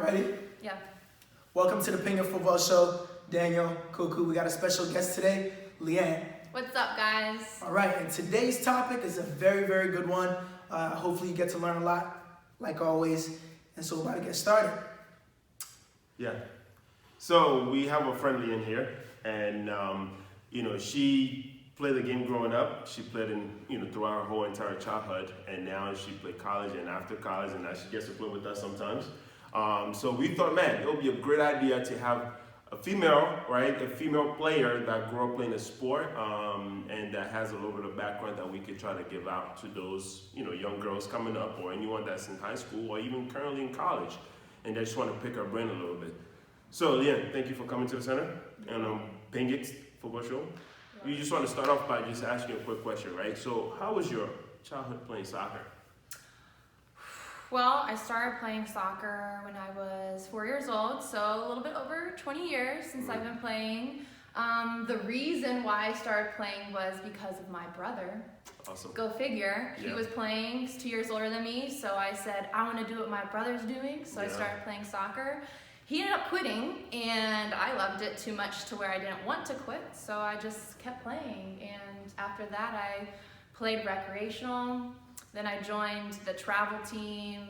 Ready? Yeah. Welcome to the Ping of Football Show. Daniel, Kuku, we got a special guest today, Leanne. What's up, guys? All right, and today's topic is a very, very good one. Hopefully you get to learn a lot, like always. And so we're about to get started. Yeah. So we have a friend Leanne here, and she played the game growing up. She played throughout her whole entire childhood, and now she played college and after college, and now she gets to play with us sometimes. So we thought, man, it would be a great idea to have a female player that grew up playing a sport, and that has a little bit of background that we could try to give out to those, young girls coming up, or anyone that's in high school, or even currently in college, and they just want to pick her brain a little bit. So, Leanne, thank you for coming to the center, and Ping It Football Show. We just want to start off by just asking a quick question, right? So, how was your childhood playing soccer? Well, I started playing soccer when I was 4 years old, so a little bit over 20 years since I've been playing. The reason why I started playing was because of my brother. Awesome. Go figure. He was playing, he's 2 years older than me, so I said, I want to do what my brother's doing, so I started playing soccer. He ended up quitting, and I loved it too much to where I didn't want to quit, so I just kept playing. And after that, I played recreational. Then I joined the travel team,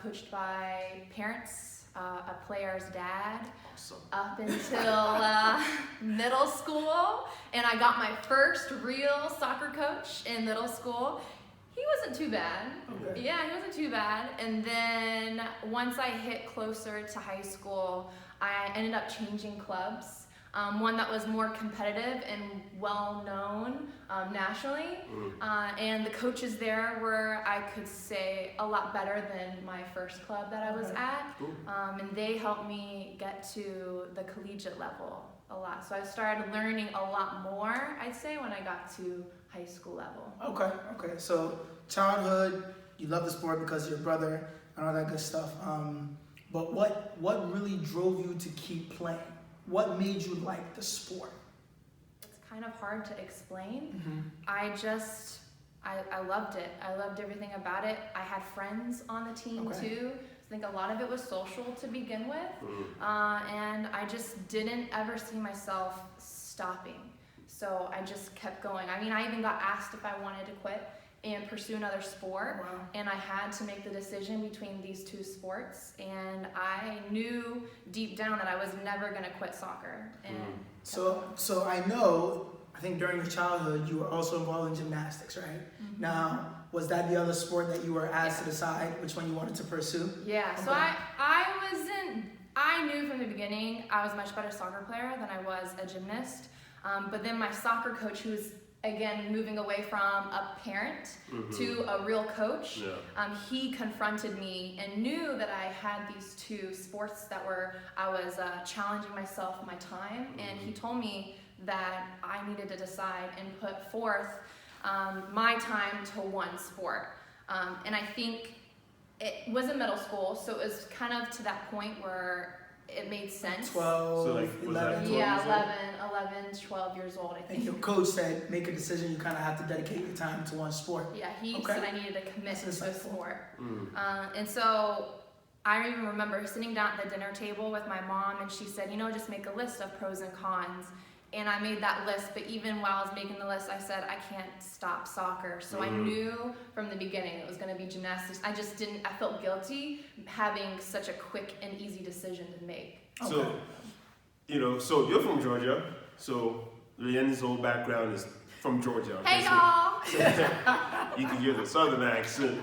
coached by parents, a player's dad, up until middle school. And I got my first real soccer coach in middle school. He wasn't too bad. Okay. Yeah, he wasn't too bad. And then once I hit closer to high school, I ended up changing clubs. One that was more competitive and well-known nationally. And the coaches there were, I could say, a lot better than my first club that I was at. And they helped me get to the collegiate level a lot. So I started learning a lot more, I'd say, when I got to high school level. Okay. So childhood, you love the sport because of your brother and all that good stuff. But what really drove you to keep playing? What made you like the sport? It's kind of hard to explain. I loved it. I loved everything about it. I had friends on the team too. I think a lot of it was social to begin with. And I just didn't ever see myself stopping. So I just kept going. I mean, I even got asked if I wanted to quit and pursue another sport. And I had to make the decision between these two sports, and I knew deep down that I was never going to quit soccer. And So I think during your childhood you were also involved in gymnastics, right? Now, was that the other sport that you were asked to decide which one you wanted to pursue? Yeah, so I knew from the beginning I was a much better soccer player than I was a gymnast. But then my soccer coach, who was again moving away from a parent to a real coach, he confronted me and knew that I had these two sports that I was challenging myself my time, and he told me that I needed to decide and put forth my time to one sport. And I think it was in middle school, so it was kind of to that point where it made sense. 12, so like, 11, 12 years old, I think. And your coach said, make a decision, you kind of have to dedicate your time to one sport. Yeah, he said I needed to commit to a sport. And so I even remember sitting down at the dinner table with my mom, and she said, just make a list of pros and cons. And I made that list, but even while I was making the list, I said, I can't stop soccer. So I knew from the beginning it was going to be gymnastics. I felt guilty having such a quick and easy decision to make. So, so you're from Georgia. So Leanne's whole background is from Georgia. Hey, y'all! You can hear the southern accent.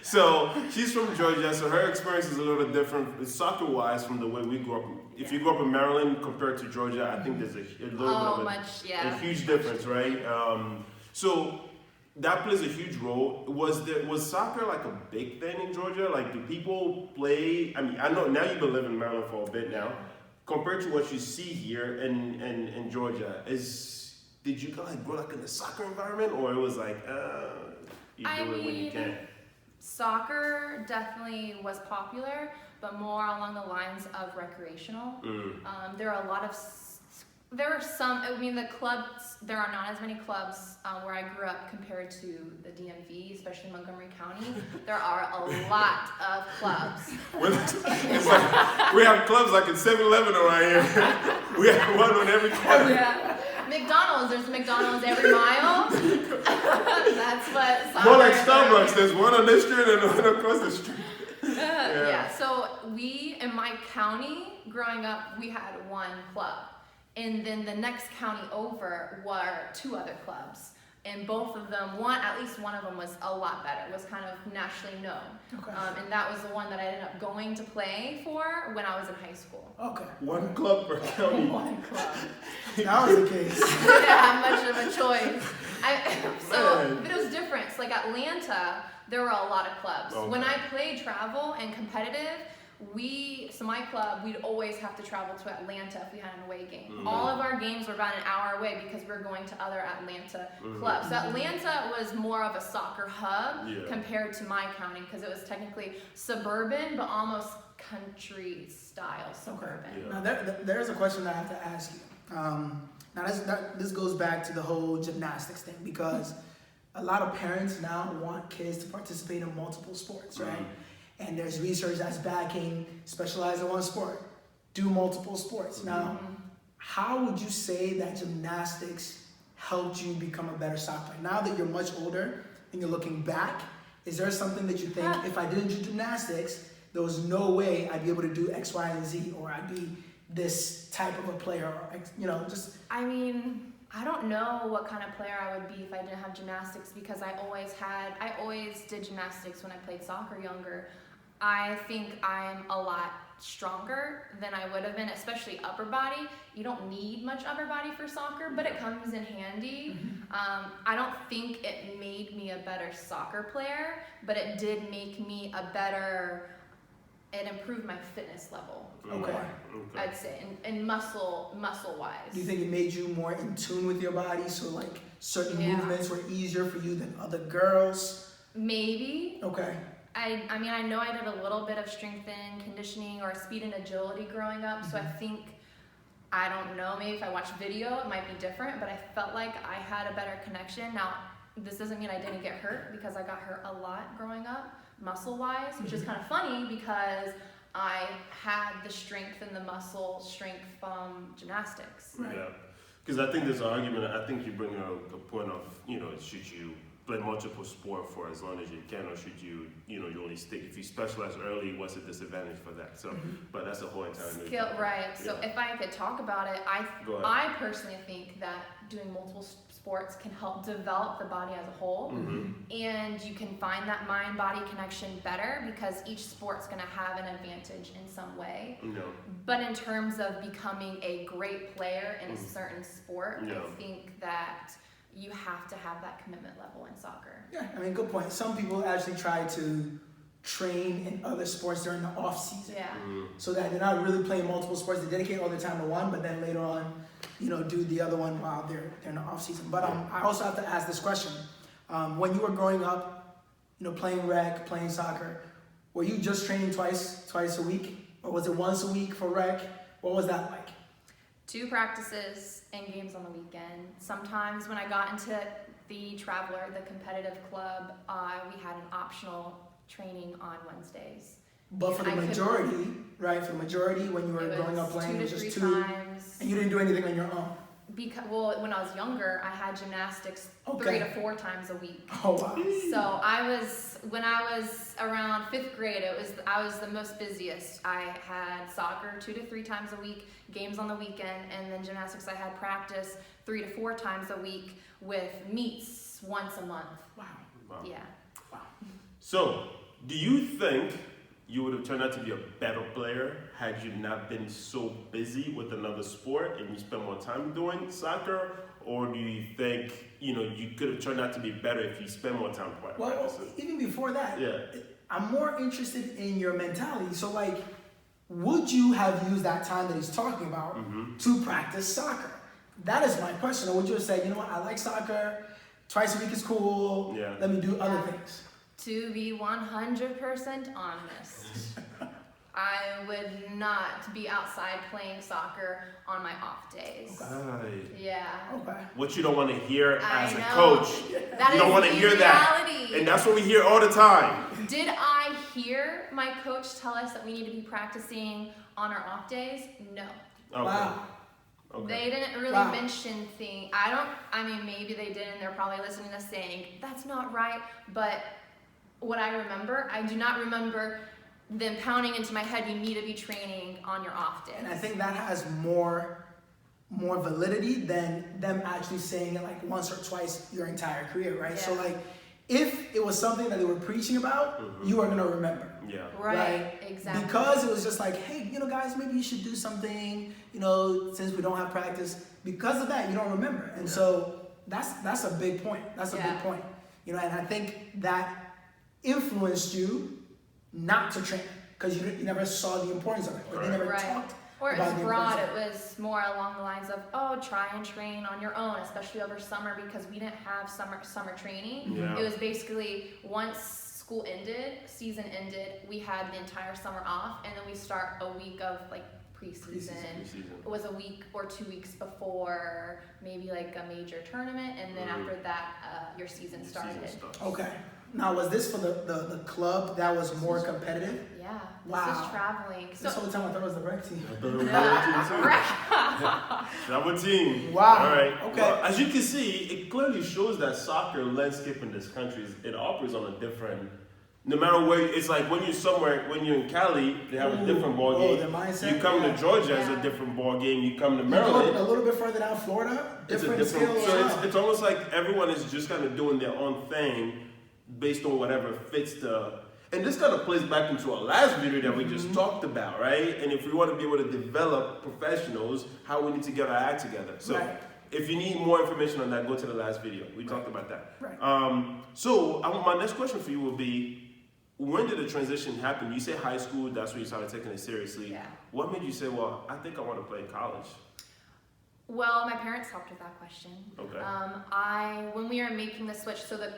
So she's from Georgia, so her experience is a little bit different soccer-wise from the way we grew up. If you grew up in Maryland compared to Georgia, I think there's a little bit of a huge difference, right? So that plays a huge role. Was soccer like a big thing in Georgia? Like, do people play? I mean, I know now you've been living in Maryland for a bit now. Compared to what you see here in Georgia, did you guys grow like in the soccer environment, or it was like you do it when you can? Soccer definitely was popular, but more along the lines of recreational. There are a lot of There are some, I mean, the clubs, there are not as many clubs where I grew up compared to the DMV, especially Montgomery County. There are a lot of clubs. It's like, we have clubs like in 7-Eleven around here. We have one on every corner. Yeah. McDonald's, there's a McDonald's every mile. That's what soccer More like is. Starbucks, there's one on this street and one across the street. Yeah, so we, in my county, growing up, we had one club. And then the next county over were 2 other clubs. And both of them, at least one of them was a lot better, was kind of nationally known. Okay. And that was the one that I ended up going to play for when I was in high school. Okay. One club per county. One club. That was the case. I didn't have much of a choice. Man. But it was different. So like Atlanta, there were a lot of clubs. Okay. When I played travel and competitive, my club, we'd always have to travel to Atlanta if we had an away game. Mm-hmm. All of our games were about an hour away because we were going to other Atlanta clubs. So Atlanta was more of a soccer hub compared to my county because it was technically suburban, but almost country style suburban. Okay. Now there's a question that I have to ask you. Now this goes back to the whole gymnastics thing because a lot of parents now want kids to participate in multiple sports, right? And there's research that's backing specialize in one sport, do multiple sports. Now, how would you say that gymnastics helped you become a better soccer player? Now that you're much older and you're looking back, is there something that you think, if I didn't do gymnastics, there was no way I'd be able to do X, Y, and Z, or I'd be this type of a player, or just. I mean, I don't know what kind of player I would be if I didn't have gymnastics because I always did gymnastics when I played soccer younger. I think I'm a lot stronger than I would have been, especially upper body. You don't need much upper body for soccer, but it comes in handy. I don't think it made me a better soccer player, but it did make me it improved my fitness level. Okay. I'd say, and muscle wise. Do you think it made you more in tune with your body, so like certain movements were easier for you than other girls? Maybe. Okay. I mean, I know I did a little bit of strength and conditioning or speed and agility growing up, so I think, I don't know, maybe if I watch video, it might be different, but I felt like I had a better connection. Now, this doesn't mean I didn't get hurt because I got hurt a lot growing up, muscle-wise, which is kind of funny because I had the strength and the muscle strength from gymnastics. Right. Yeah, because I think there's an argument. I think you bring a point of, should you play multiple sport for as long as you can, or should you only stick? If you specialize early, what's the disadvantage for that? So, but that's a whole entire new Skill, topic. right. So if I could talk about it, Go ahead. I personally think that doing multiple sports can help develop the body as a whole, and you can find that mind-body connection better because each sport's going to have an advantage in some way. No. But in terms of becoming a great player in a certain sport, Yeah. I think that you have to have that commitment level in soccer. Yeah, I mean, good point. Some people actually try to train in other sports during the off season, Yeah. so that they're not really playing multiple sports. They dedicate all their time to one, but then later on, do the other one while they're in the off season. But I also have to ask this question: when you were growing up, playing rec, playing soccer, were you just training twice a week, or was it once a week for rec? What was that like? 2 practices and games on the weekend. Sometimes when I got into the Traveler, the competitive club, we had an optional training on Wednesdays. But for the majority, right? For the majority, when you were growing up playing, it was just 2, times. and you didn't do anything on your own. When I was younger, I had gymnastics 3 to 4 times a week. Oh wow! So when I was around 5th grade, I was the most busiest. I had soccer 2 to 3 times a week, games on the weekend, and then gymnastics. I had practice 3 to 4 times a week with meets once a month. Wow! Yeah. Wow! So, do you think you would have turned out to be a better player had you not been so busy with another sport and you spent more time doing soccer? Or do you think, you could have turned out to be better if you spent more time practicing? Well, even before that, Yeah. I'm more interested in your mentality. So, like, would you have used that time that he's talking about to practice soccer? That is my question. Or would you have said, you know what, I like soccer, twice a week is cool, let me do other things? To be 100% honest, I would not be outside playing soccer on my off days. Right. Yeah. Okay. What you don't want to hear I as a know. coach. That You don't is want to the hear that. reality. And that's what we hear all the time. Did I hear my coach tell us that we need to be practicing on our off days? No. Okay. Wow. Okay. They didn't really Wow. mention things. I mean, maybe they did, and they're probably listening to saying, that's not right. But what I remember, I do not remember them pounding into my head, you need to be training on your off days. And I think that has more validity than them actually saying it like once or twice your entire career, right? Yeah. So like, if it was something that they were preaching about, you are gonna remember. Yeah. Right, exactly. Because it was just like, hey, guys, maybe you should do something, since we don't have practice. Because of that, you don't remember. And so that's a big point. That's a big point. And I think that influenced you not to train because you never saw the importance of it. Or they never talked Or it about was the broad, importance it was more along the lines of, try and train on your own, especially over summer because we didn't have summer training. Yeah. It was basically once season ended, we had the entire summer off, and then we start a week of like preseason. It was a week or 2 weeks before maybe like a major tournament, and then after that, your season started. Okay. Now, was this for the club that was more competitive? Yeah, this Wow. is traveling. This whole time I thought it was the rec team. Double team. Wow. All right. Okay. Well, as you can see, it clearly shows that soccer landscape in this country it operates on a different. No matter where, it's like when you're somewhere, when you're in Cali, they have a different ball game. The mindset, you come to Georgia, it's a different ball game. You come to Maryland, a little bit further down Florida, it's a different different. skills. So it's almost like everyone is just kind of doing their own thing based on whatever fits the. And this kind of plays back into our last video that we just talked about, right? And if we want to be able to develop professionals, how we need to get our act together. So if you need more information on that, go to the last video. We talked about that. Right. So my next question for you will be, when did the transition happen? You say high school, that's when you started taking it seriously. Yeah. What made you say, well, I think I want to play in college? Well, my parents helped with that question. Okay. When we were making the switch, so the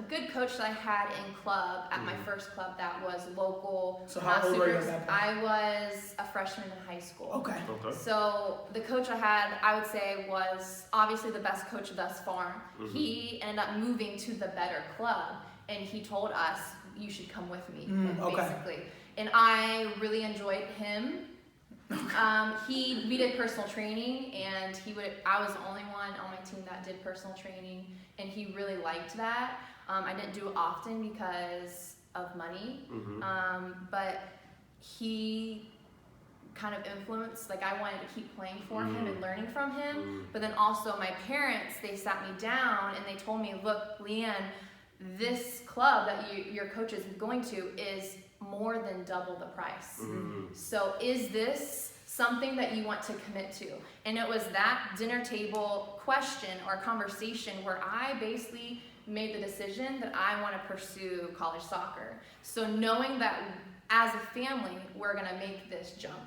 good coach that I had in club at my first club that was local. So how old were you at that point? I was a freshman in high school. Okay. So the coach I had, I would say, was obviously the best coach thus far. He ended up moving to the better club, and he told us, you should come with me, basically. And I really enjoyed him. We did personal training, and I was the only one on my team that did personal training, and he really liked that. I didn't do it often because of money, but he kind of influenced, like I wanted to keep playing for him and learning from him, but then also my parents, they sat me down and they told me, look, Leanne, this club that your coach is going to is more than double the price. So is this something that you want to commit to? And it was that dinner table question or conversation where I basically made the decision that I want to pursue college soccer. So knowing that as a family, we're going to make this jump.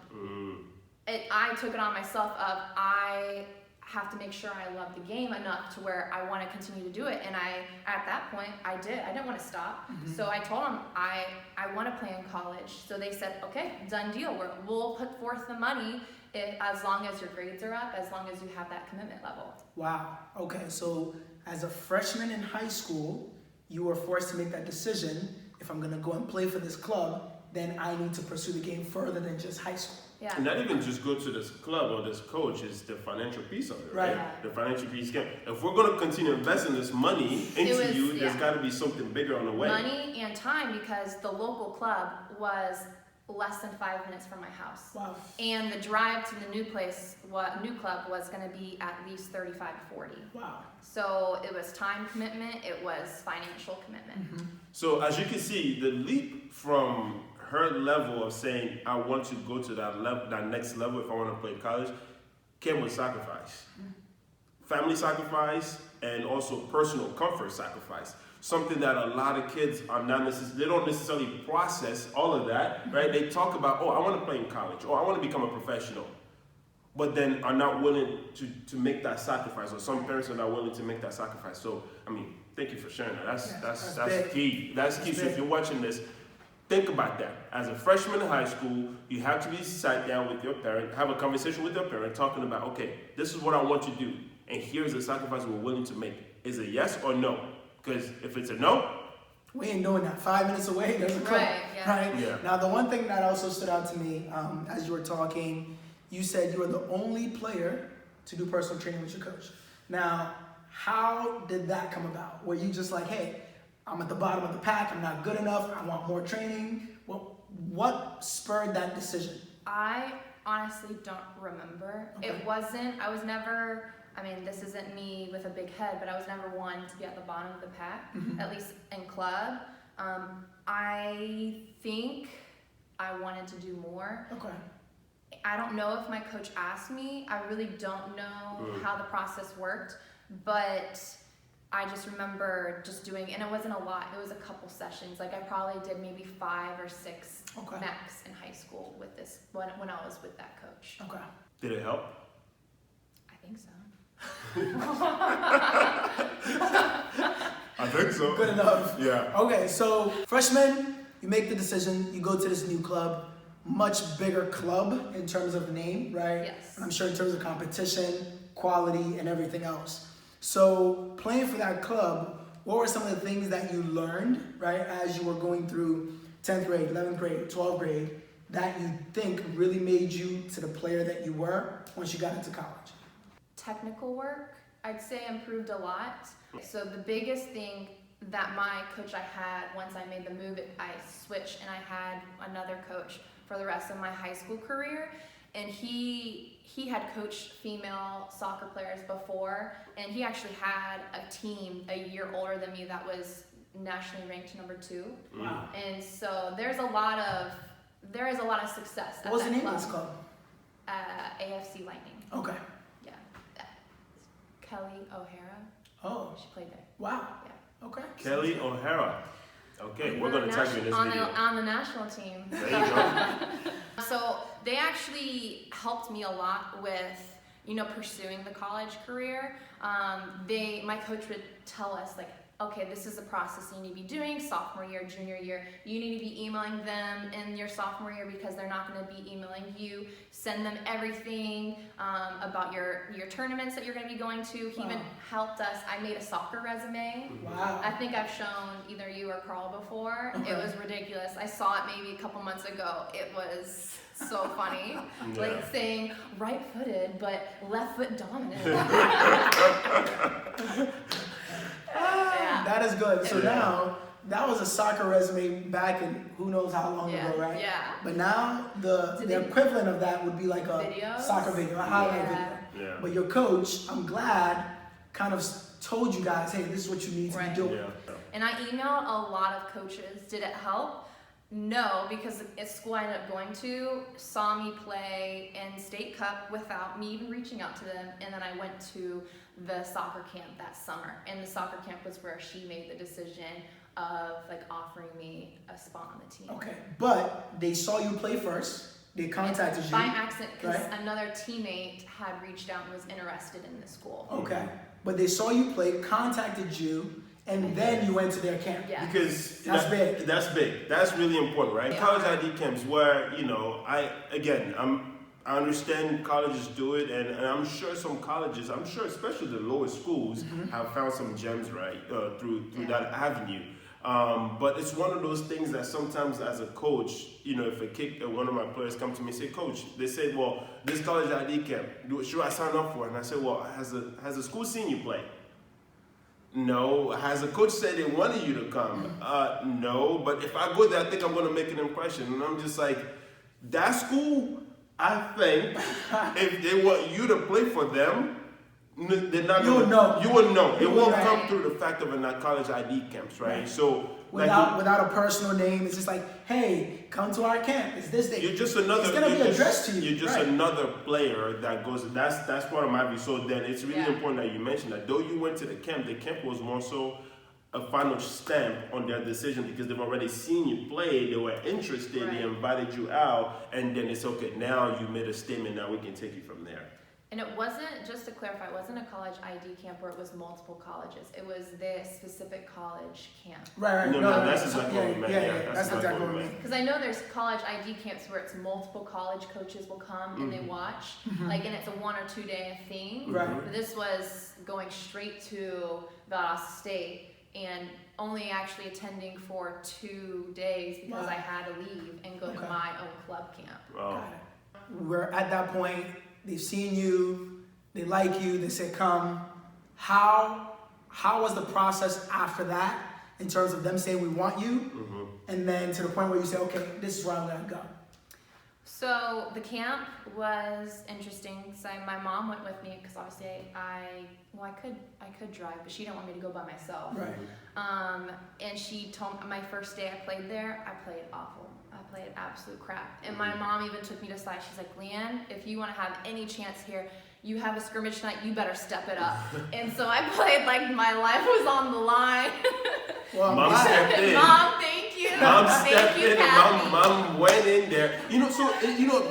I took it on myself of I have to make sure I love the game enough to where I want to continue to do it. And at that point, I didn't want to stop. So I told them I want to play in college. So they said, okay, done deal. We'll put forth the money as long as your grades are up, as long as you have that commitment level. Wow. Okay. So as a freshman in high school, you were forced to make that decision. If I'm going to go and play for this club, then I need to pursue the game further than just high school. Yeah. And not even just go to this club or this coach, is the financial piece of it, right? Yeah. The financial piece. If we're going to continue investing this money into you, there's got to be something bigger on the way. Money and time, because the local club was less than 5 minutes from my house. Wow. And the drive to the new club was going to be at least 35 to 40. Wow. So it was time commitment, it was financial commitment. So as you can see, the leap from her level of saying, I want to go to that next level if I want to play college, came with sacrifice. Family sacrifice and also personal comfort sacrifice. Something that a lot of kids are they don't necessarily process all of that, right? They talk about, I want to play in college, I want to become a professional, but then are not willing to make that sacrifice, or some parents are not willing to make that sacrifice. So, thank you for sharing that. That's key. That's key. So if you're watching this, think about that. As a freshman in high school, you have to be sat down with your parent, have a conversation with your parent, talking about, okay, this is what I want to do, and here's the sacrifice we're willing to make. Is it yes or no? Because if it's a no, we ain't doing that. 5 minutes away, there's a club. Right, yeah. Right? Yeah. Now, the one thing that also stood out to me as you were talking, you said you were the only player to do personal training with your coach. Now, how did that come about? Were you just like, hey, I'm at the bottom of the pack, I'm not good enough, I want more training? What spurred that decision? I honestly don't remember. Okay. It wasn't, I was never, I mean, this isn't me with a big head, but I was never one to be at the bottom of the pack, at least in club. I think I wanted to do more. Okay. I don't know if my coach asked me. I really don't know how the process worked, but I just remember just doing, and it wasn't a lot. It was a couple sessions. Like I probably did maybe 5 or 6 max in high school with this when I was with that coach. Okay. did it help? I think so. I think so. Good enough. Yeah. Okay, so freshman, you make the decision, you go to this new club, much bigger club in terms of name, right? Yes. And I'm sure in terms of competition, quality, and everything else. So playing for that club, what were some of the things that you learned, right, as you were going through 10th grade, 11th grade, 12th grade, that you think really made you to the player that you were once you got into college? Technical work, I'd say improved a lot. So the biggest thing that my coach I had, once I made the move, I switched and I had another coach for the rest of my high school career. And he had coached female soccer players before, and he actually had a team a year older than me that was nationally ranked number 2. Wow. And so there is a lot of success at What was that the name club. of this club? AFC Lightning. Okay. Yeah. Kelly O'Hara. Oh, She played there. wow. Yeah. Okay. Kelly O'Hara. Okay, we're going to tag you in this video. On the national team. There you go. So they actually helped me a lot with, pursuing the college career. My coach would tell us like, okay, this is the process you need to be doing sophomore year, junior year. You need to be emailing them in your sophomore year because they're not going to be emailing you. Send them everything about your tournaments that you're going to be going to. He even helped us. I made a soccer resume. Wow. I think I've shown either you or Carl before. Okay. It was ridiculous. I saw it maybe a couple months ago. It was so funny. Yeah. Like saying right-footed, but left foot dominant. Yeah. That is good. So Yeah. now, that was a soccer resume back in who knows how long ago, right? Yeah. But now the equivalent of that would be like a Videos? soccer video, a highlight video. Yeah. But your coach, I'm glad, kind of told you guys, hey, this is what you need to be Right. doing. Yeah. And I emailed a lot of coaches. Did it help? No, because the school I ended up going to saw me play in state cup without me even reaching out to them. And then I went to the soccer camp that summer. And the soccer camp was where she made the decision of like offering me a spot on the team. Okay, but they saw you play first. They contacted you. By accident, because right? another teammate had reached out and was interested in the school. Okay, but they saw you play, contacted you, and then you went to their camp. Yeah. Because That's big. That's big. That's really important, right? Yeah. College ID camps where, I understand colleges do it, and I'm sure some colleges, especially the lower schools, have found some gems, right, through that avenue. But it's one of those things that sometimes as a coach, if one of my players come to me and say, Coach, they say, well, this college ID camp, should I sign up for it? And I say, well, has the school seen you play? No. Has the coach said they wanted you to come? No. But if I go there, I think I'm going to make an impression. And I'm just like, that school, I think, if they want you to play for them, they're not You going would know. You would know. It won't Right. come through the fact of a college ID camps, right? Right. So Without a personal name, it's just like, hey, come to our camp. It's this day. you're just another. It's gonna you're be just- addressed to you. You're just right. another player that goes. That's part of my view. So then it's really Yeah. important that you mention that. Though you went to the camp was more so a final stamp on their decision because they've already seen you play. They were interested. They Right. invited you out, and then it's okay. Now you made a statement. Now we can take you from there. And it wasn't, just to clarify, it wasn't a college ID camp where it was multiple colleges. It was this specific college camp. Right. No, that's exactly what we meant. Yeah, that's exactly what we meant. Because I know there's college ID camps where it's multiple college coaches will come and they watch, like, and it's a 1 or 2 day thing. Right. But this was going straight to Valdosta State and only actually attending for 2 days because I had to leave and go to my own club camp. Oh. We're at that point. They've seen you, they like you, they say come. How was the process after that in terms of them saying we want you, and then to the point where you say, okay, this is where I'm gonna go? So the camp was interesting. So my mom went with me because obviously I could drive, but she didn't want me to go by myself. Right. And she told me my first day I played there, I played awful. I played absolute crap. And my mom even took me to the side. She's like, Leanne, if you want to have any chance here, you have a scrimmage tonight, you better step it up. And so I played like my life was on the line. Well, Mom stepped in. Mom, thank you. Mom Thank stepped you, in Kathy. and mom went in there. So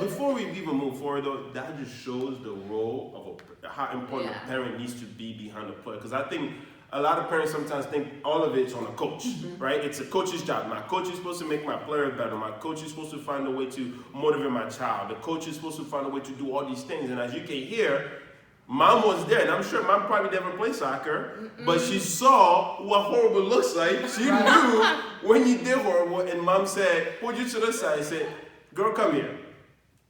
before we even move forward though, that just shows the role of how important a parent needs to be behind the player. Because I think a lot of parents sometimes think all of it's on a coach, right? It's a coach's job. My coach is supposed to make my player better. My coach is supposed to find a way to motivate my child. The coach is supposed to find a way to do all these things. And as you can hear, Mom was there, and I'm sure Mom probably never played soccer, but she saw what horrible looks like. She knew when you did horrible, and Mom said, pulled you to the side and said, girl, come here.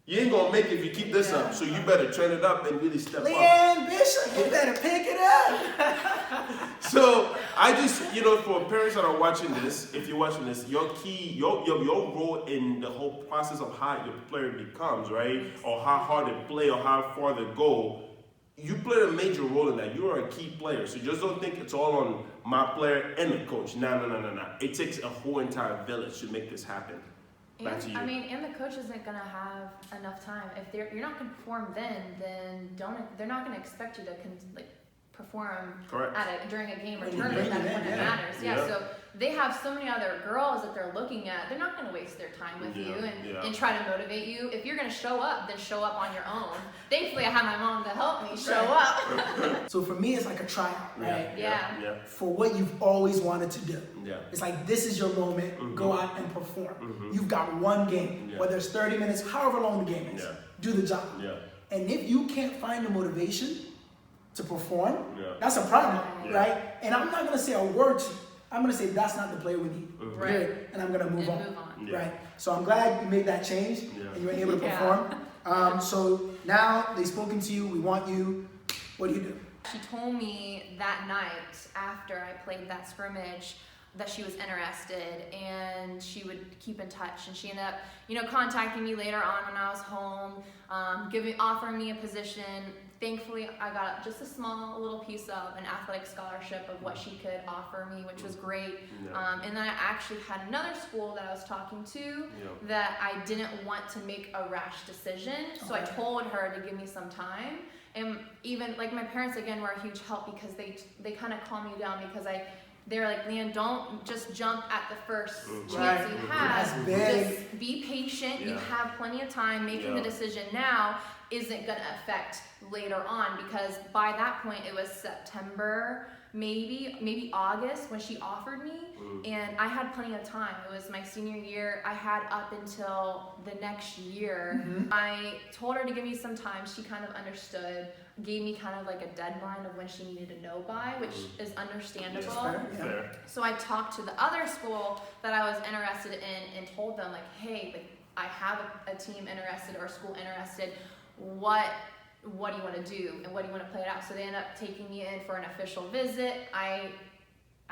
You ain't gonna make it if you keep this up, so you better turn it up and really step up. Leanne Bishop, you better pick it up. So I just, for parents that are watching this, if you're watching this, your role in the whole process of how your player becomes, right, or how hard they play or how far they go, you play a major role in that. You are a key player. So just don't think it's all on my player and the coach. No. It takes a whole entire village to make this happen. Back to you. I mean, and the coach isn't gonna have enough time. If you're not gonna perform then they're not gonna expect you to perform during a game or tournament when it matters. Yeah, so they have so many other girls that they're looking at. They're not gonna waste their time with you and try to motivate you. If you're gonna show up, then show up on your own. Thankfully, I have my mom to help me show up. So for me, it's like a tryout, right? Yeah. For what you've always wanted to do. Yeah. It's like, this is your moment, go out and perform. You've got one game, whether it's 30 minutes, however long the game is, do the job. Yeah. And if you can't find the motivation to perform, that's a problem, right? And I'm not gonna say a word to you. I'm gonna say that's not the player we need, period. And I'm gonna move on. Right? So I'm glad you made that change and you were able to perform. So now they've spoken to you, we want you, what do you do? She told me that night after I played that scrimmage that she was interested and she would keep in touch, and she ended up, contacting me later on when I was home, offering me a position. Thankfully, I got just a small little piece of an athletic scholarship of what she could offer me, which was great. And then I actually had another school that I was talking to that I didn't want to make a rash decision. So I told her to give me some time. And even like my parents again were a huge help because they kind of calmed me down because they were like, Leanne, don't just jump at the first chance you have. Just be patient. You have plenty of time. Making the decision now isn't going to affect later on, because by that point it was September, maybe August when she offered me, and I had plenty of time. It was my senior year. I had up until the next year. I told her to give me some time. She kind of understood, gave me kind of like a deadline of when she needed to know by, which is understandable. Fair. So I talked to the other school that I was interested in and told them like, hey, I have a team interested or a school interested. What do you want to do and what do you want to play it out? So they ended up taking me in for an official visit. I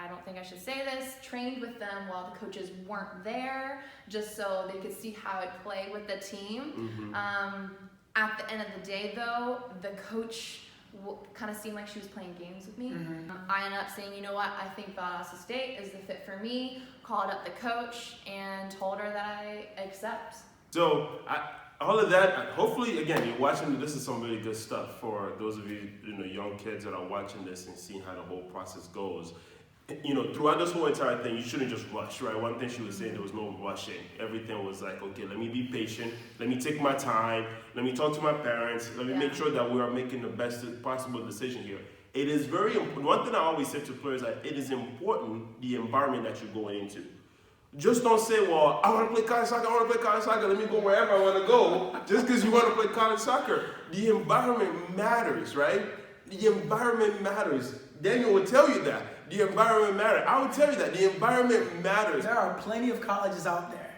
don't think I should say this, trained with them while the coaches weren't there, just so they could see how I'd play with the team. At the end of the day though, the coach kind of seemed like she was playing games with me. I ended up saying, you know what, I think Valdosta State is the fit for me, called up the coach and told her that I accept. So all of that, hopefully, again, you're watching, this is some really good stuff for those of you, young kids that are watching this and seeing how the whole process goes. throughout this whole entire thing, you shouldn't just rush, right? One thing she was saying, there was no rushing. Everything was like, okay, let me be patient. Let me take my time. Let me talk to my parents. Let me make sure that we are making the best possible decision here. It is very important. One thing I always say to players, that it is important, the environment that you're going into. Just don't say, well, I want to play college soccer, let me go wherever I want to go, just because you want to play college soccer. The environment matters, right? The environment matters. Daniel will tell you that. The environment matters. I will tell you that. The environment matters. There are plenty of colleges out there.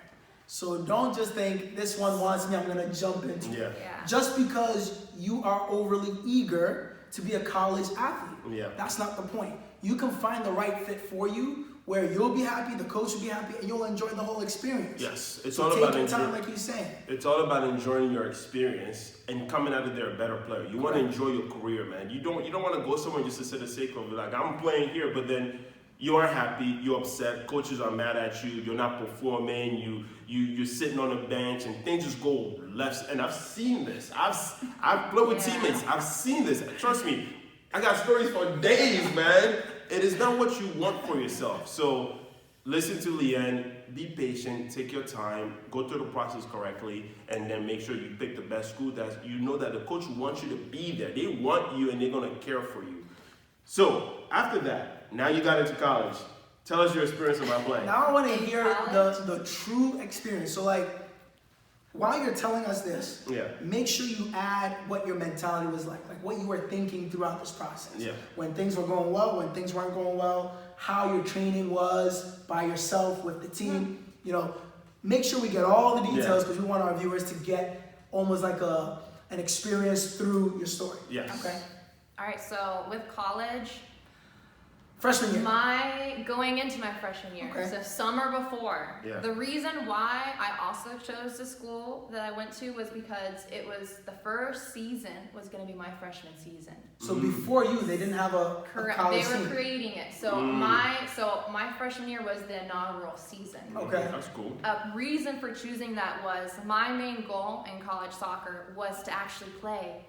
So don't just think, this one wants me, I'm going to jump into it. Yeah. Just because you are overly eager to be a college athlete. Yeah. That's not the point. You can find the right fit for you, where you'll be happy, the coach will be happy, and you'll enjoy the whole experience. Yes, it's so all take about your time, like he's saying. It's all about enjoying your experience and coming out of there a better player. You want to enjoy your career, man. You don't want to go somewhere just to sit the sake of like, I'm playing here, but then you aren't happy, you're upset, coaches are mad at you, you're not performing, you're sitting on the bench, and things just go left. And I've seen this. I've played with teammates. I've seen this. Trust me, I got stories for days, man. It is not what you want for yourself. So listen to Leanne, be patient, take your time, go through the process correctly, and then make sure you pick the best school that you know that the coach wants you to be there. They want you and they're going to care for you. So after that, now you got into college. Tell us your experience about playing. Now I want to hear the true experience. So like, while you're telling us this, make sure you add what your mentality was like what you were thinking throughout this process. Yeah. When things were going well, when things weren't going well, how your training was by yourself with the team. Make sure we get all the details because we want our viewers to get almost like an experience through your story. Yes. Okay. All right, so with college, freshman year. Going into my freshman year, so summer before. Yeah. The reason why I also chose the school that I went to was because it was the first season was going to be my freshman season. So before you, they didn't have a college They were team. creating it. So my freshman year was the inaugural season. Okay. That's cool. A reason for choosing that was my main goal in college soccer was to actually play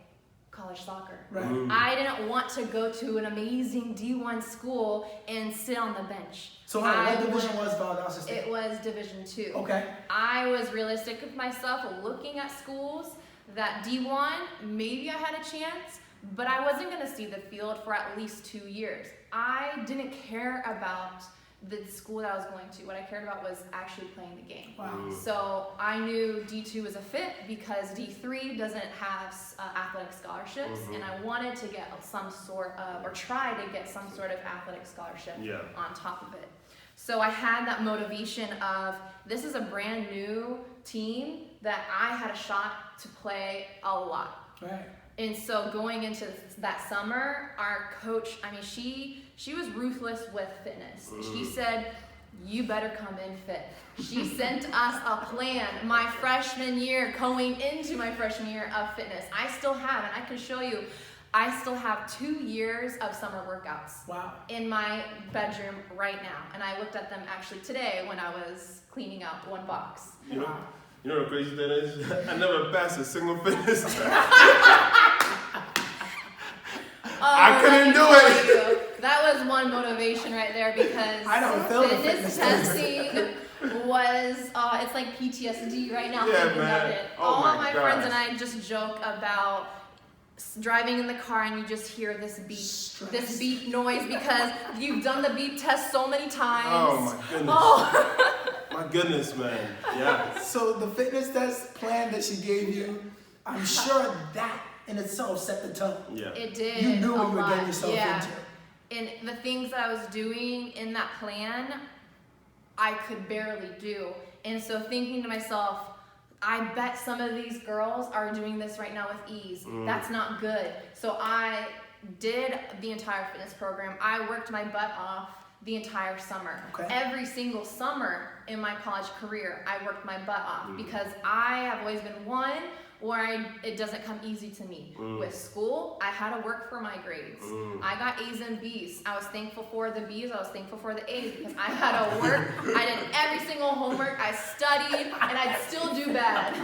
college soccer. Right. I didn't want to go to an amazing D1 school and sit on the bench. So what division was Valdosta State? It was Division II. Okay. I was realistic with myself, looking at schools that D1, maybe I had a chance, but I wasn't going to see the field for at least 2 years. I didn't care about the school that I was going to. What I cared about was actually playing the game. Wow. So I knew D2 was a fit because D3 doesn't have athletic scholarships, and I wanted to get some sort of, or try to get some sort of athletic scholarship on top of it. So I had that motivation of, this is a brand new team that I had a shot to play a lot. Right. And so going into that summer, our coach, she was ruthless with fitness. She said, you better come in fit. She sent us a plan my freshman year, going into my freshman year of fitness. I still have, and I can show you, I still have 2 years of summer workouts in my bedroom right now. And I looked at them actually today when I was cleaning out one box. You know the crazy thing is? I never passed a single fitness test. I couldn't do it. That was one motivation right there because I don't feel fitness testing was, it's like PTSD right now thinking about it. All my friends and I just joke about driving in the car and you just hear this beep noise because you've done the beep test so many times. Oh my goodness. My goodness, man. Yeah. So the fitness test plan that she gave you, I'm sure that in itself set the tone. Yeah. It did. You knew what you were getting yourself into. And the things that I was doing in that plan, I could barely do. And so thinking to myself, I bet some of these girls are doing this right now with ease. That's not good. So I did the entire fitness program. I worked my butt off the entire summer. Every single summer in my college career, I worked my butt off because I have always been one where it doesn't come easy to me. With school, I had to work for my grades. I got A's and B's. I was thankful for the B's, I was thankful for the A's because I had to work. I did every single homework, I studied, and I'd still do bad.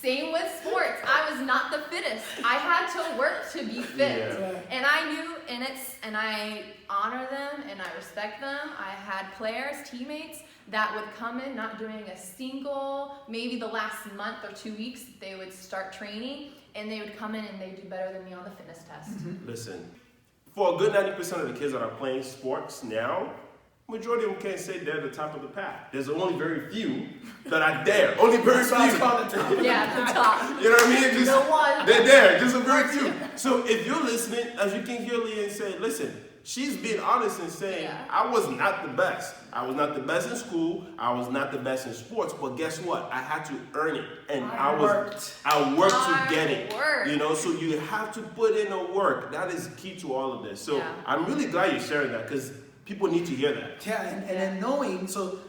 Same with sports. I was not the fittest. I had to work to be fit. And I knew and I honor them and I respect them. I had players, teammates that would come in not doing a single, maybe the last month or 2 weeks, they would start training and they would come in and they'd do better than me on the fitness test. Listen, for a good 90% of the kids that are playing sports now, majority of them can't say they're the top of the pack. There's only very few that are there. Only very few. Yeah, the top. You know what I mean? Just, The one. they're there. Just a very few. So if you're listening, as you can hear Leanne say, listen, she's being honest and saying, Yeah. I was not the best. I was not the best in school. I was not the best in sports. But guess what? I had to earn it. And I worked to get it. You know, so you have to put in the work. That is key to all of this. So I'm really glad you're sharing that because people need to hear that. Yeah, and then knowing, so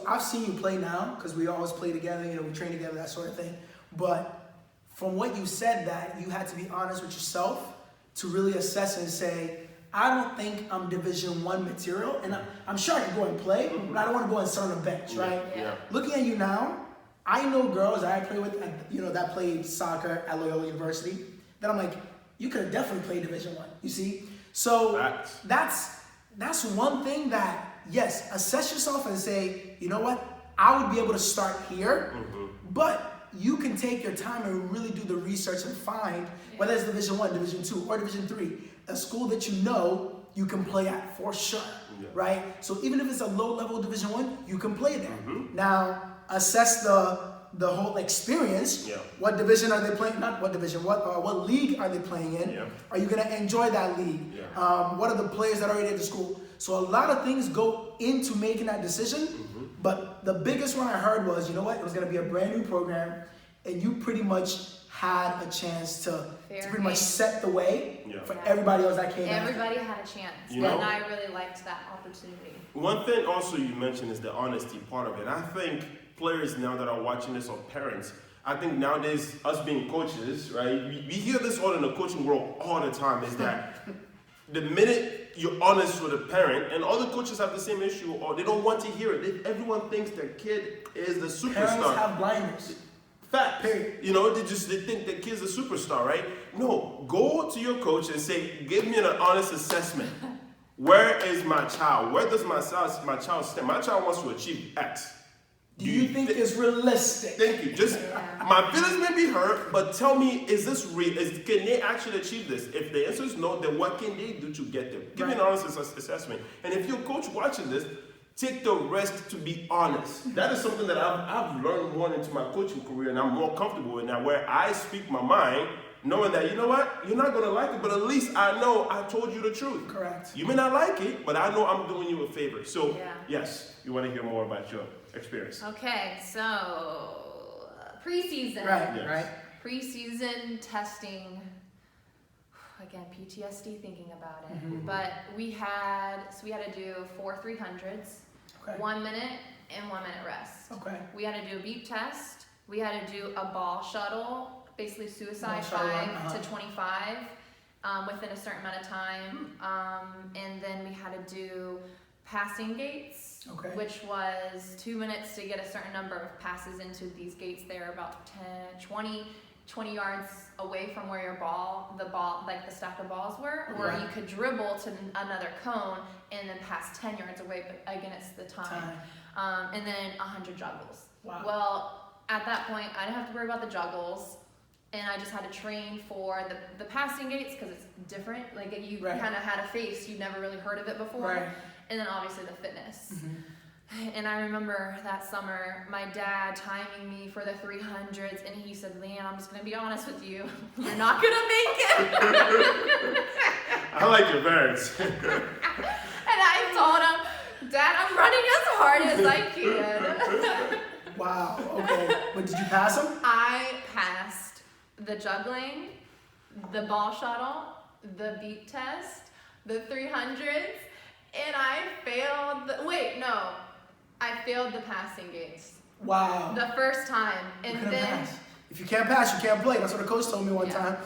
I've seen you play now, because we always play together, you know, we train together, that sort of thing. But from what you said, that you had to be honest with yourself to really assess and say, I don't think I'm Division I material, and I'm sure I can go and play, but I don't want to go and sit on the bench, right? Yeah. Looking at you now, I know girls that I play with, you know, that played soccer at Loyola University, that I'm like, you could have definitely played Division I, you see? So that's one thing that, yes, assess yourself and say, you know what, I would be able to start here, but you can take your time and really do the research and find, whether it's Division I, Division II, or Division III, a school that you know you can play at for sure, right? So even if it's a low-level Division I, you can play there. Now, assess the whole experience. What division are they playing? Not what division. What league are they playing in? Are you going to enjoy that league? What are the players that are already at the school? So a lot of things go into making that decision. But the biggest one I heard was, you know what? It was going to be a brand new program, and you pretty much had a chance to pretty much set the way for everybody else that came. Everybody had a chance, and I really liked that opportunity. One thing also you mentioned is the honesty part of it. I think players now that are watching this, or parents, I think nowadays, us being coaches, right, we hear this all in the coaching world all the time, is that the minute you're honest with a parent, and all the coaches have the same issue, or they don't want to hear it. Everyone thinks their kid is the superstar. Parents have blinders. Fact. You know, they think the kid's a superstar, right? No, go to your coach and say, give me an honest assessment. Where is my child? Where does my child stand? My child wants to achieve X. Do you think it's realistic? Thank you. Just my feelings may be hurt, but tell me, is this real? Can they actually achieve this? If the answer is no, then what can they do to get there? Give me an honest assessment. And if you're a coach watching this, take the risk to be honest. That is something that I've learned more into my coaching career, and I'm more comfortable in now, where I speak my mind, knowing that, you know what, you're not going to like it, but at least I know I told you the truth. Correct. You may not like it, but I know I'm doing you a favor. So, yes, you want to hear more about your experience. Okay, so preseason. Right. Preseason testing. Again, PTSD thinking about it. But we had to do 4 300s, 1 minute and 1 minute rest. We had to do a beep test. We had to do a ball shuttle, basically suicide 5 to 25 within a certain amount of time. And then we had to do passing gates, which was 2 minutes to get a certain number of passes into these gates. They're about 20 yards away from where the ball, like the stack of balls were, or you could dribble to another cone and then pass 10 yards away, but again, it's the time. And then 100 juggles. Well, at that point, I didn't have to worry about the juggles, and I just had to train for the passing gates, because it's different. Like, you kind of had a face, you'd never really heard of it before. And then obviously the fitness. And I remember that summer, my dad timing me for the 300s, and he said, Leanne, I'm just going to be honest with you. You're not going to make it. I like your parents. And I told him, Dad, I'm running as hard as I can. Wow, okay. But did you pass them? I passed the juggling, the ball shuttle, the beat test, the 300s, and I failed I failed the passing gates. Wow. The first time. And then if you can't pass, you can't play. That's what a coach told me one time.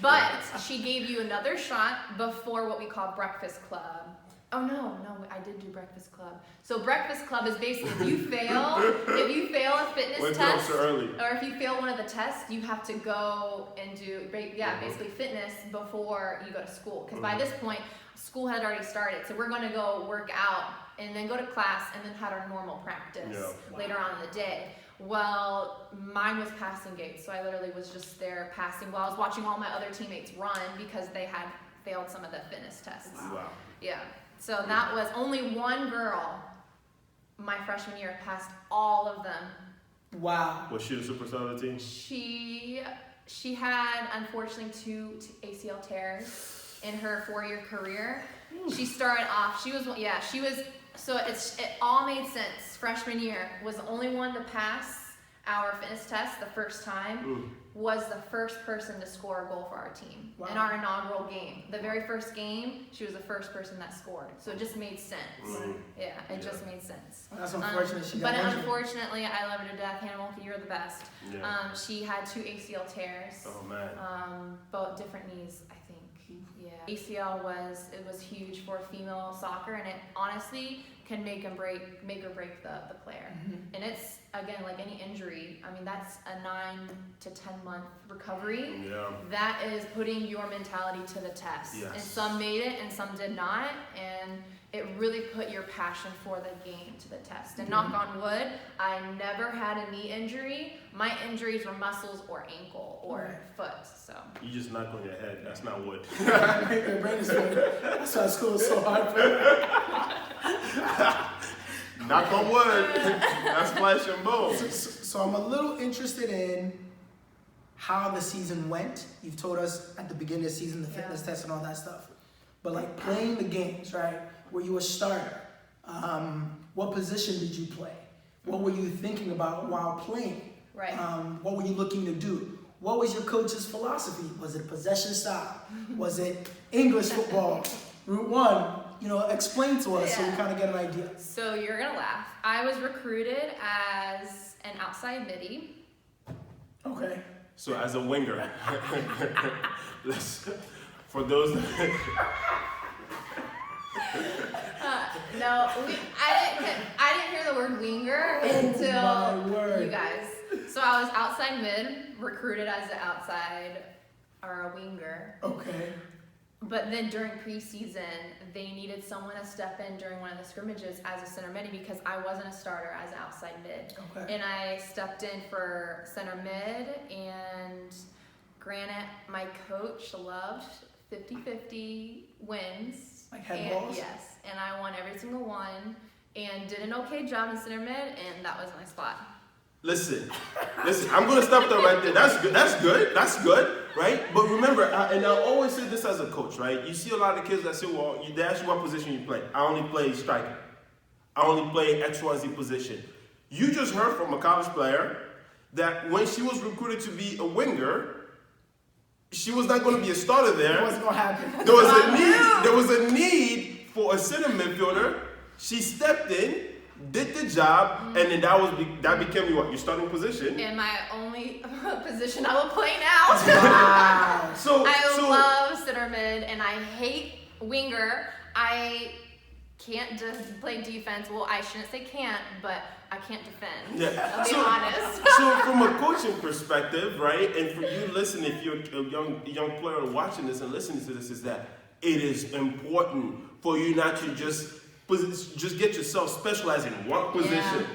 But she gave you another shot before what we call breakfast club. Oh no, I did do breakfast club. So breakfast club is basically if you fail a fitness Wake test, up so early. or if you fail one of the tests, you have to go and do basically fitness before you go to school. Because by this point, school had already started. So we're going to go work out and then go to class and then have our normal practice later on in the day. Well, mine was passing gates, so I literally was just there passing while I was watching all my other teammates run because they had failed some of the fitness tests. Wow. Yeah. So that was only one girl my freshman year passed all of them. Wow. Was she the superstar of the team? She had unfortunately two ACL tears in her 4-year career. She started off, so it all made sense. Freshman year was the only one to pass our fitness test the first time, was the first person to score a goal for our team in our inaugural game. The very first game, she was the first person that scored. So it just made sense. Yeah, it just made sense. That's unfortunate she got But injured. Unfortunately, I love her to death. Hannah Mulkey, you're the best. Yeah. She had 2 ACL tears. Oh man. Both different knees, I think. Yeah. ACL was huge for female soccer, and it honestly can make or break the player. And it's, again, like any injury, I mean, that's a 9 to 10 month recovery. Yeah. That is putting your mentality to the test. Yes. And some made it and some did not, and it really put your passion for the game to the test. And knock on wood, I never had a knee injury. My injuries were muscles or ankle or foot, so. You just knocked on your head. That's not wood. Your brain is full. That's why school is so hard for you. Knock on wood. That's flesh and bone. So I'm a little interested in how the season went. You've told us at the beginning of the season, the fitness test and all that stuff. But like playing the games, right? Were you a starter? What position did you play? What were you thinking about while playing? Right. What were you looking to do? What was your coach's philosophy? Was it possession style? Was it English football? Route 1? Explain to us so we kind of get an idea. So you're gonna laugh. I was recruited as an outside midi. Okay. So as a winger, for those. No, I didn't hear the word winger until you guys. So I was outside mid, recruited as an outside or a winger. Okay. But then during preseason, they needed someone to step in during one of the scrimmages as a center mid because I wasn't a starter as an outside mid. Okay. And I stepped in for center mid, and granted, my coach loved 50-50 wins. Like head balls? Yes, and I won every single one and did an okay job in center mid, and that was my spot. Listen, I'm going to stop there right there. That's good, right? But remember, and I always say this as a coach, right? You see a lot of kids that say, well, they ask you what position you play. I only play striker. I only play XYZ position. You just heard from a college player that when she was recruited to be a winger, she was not going to be a starter there. It wasn't going to happen. There was a need for a center midfielder. She stepped in, did the job, and then that became your starting position. And my only position I will play now. Wow. I love center mid, and I hate winger. I can't play defense. Well, I shouldn't say can't, but I can't defend. Yeah. I'll be honest. So from a coaching perspective, right, and for you listening, if you're a young player watching this and listening to this, is that it is important for you not to just get yourself specialized in one position. Yeah.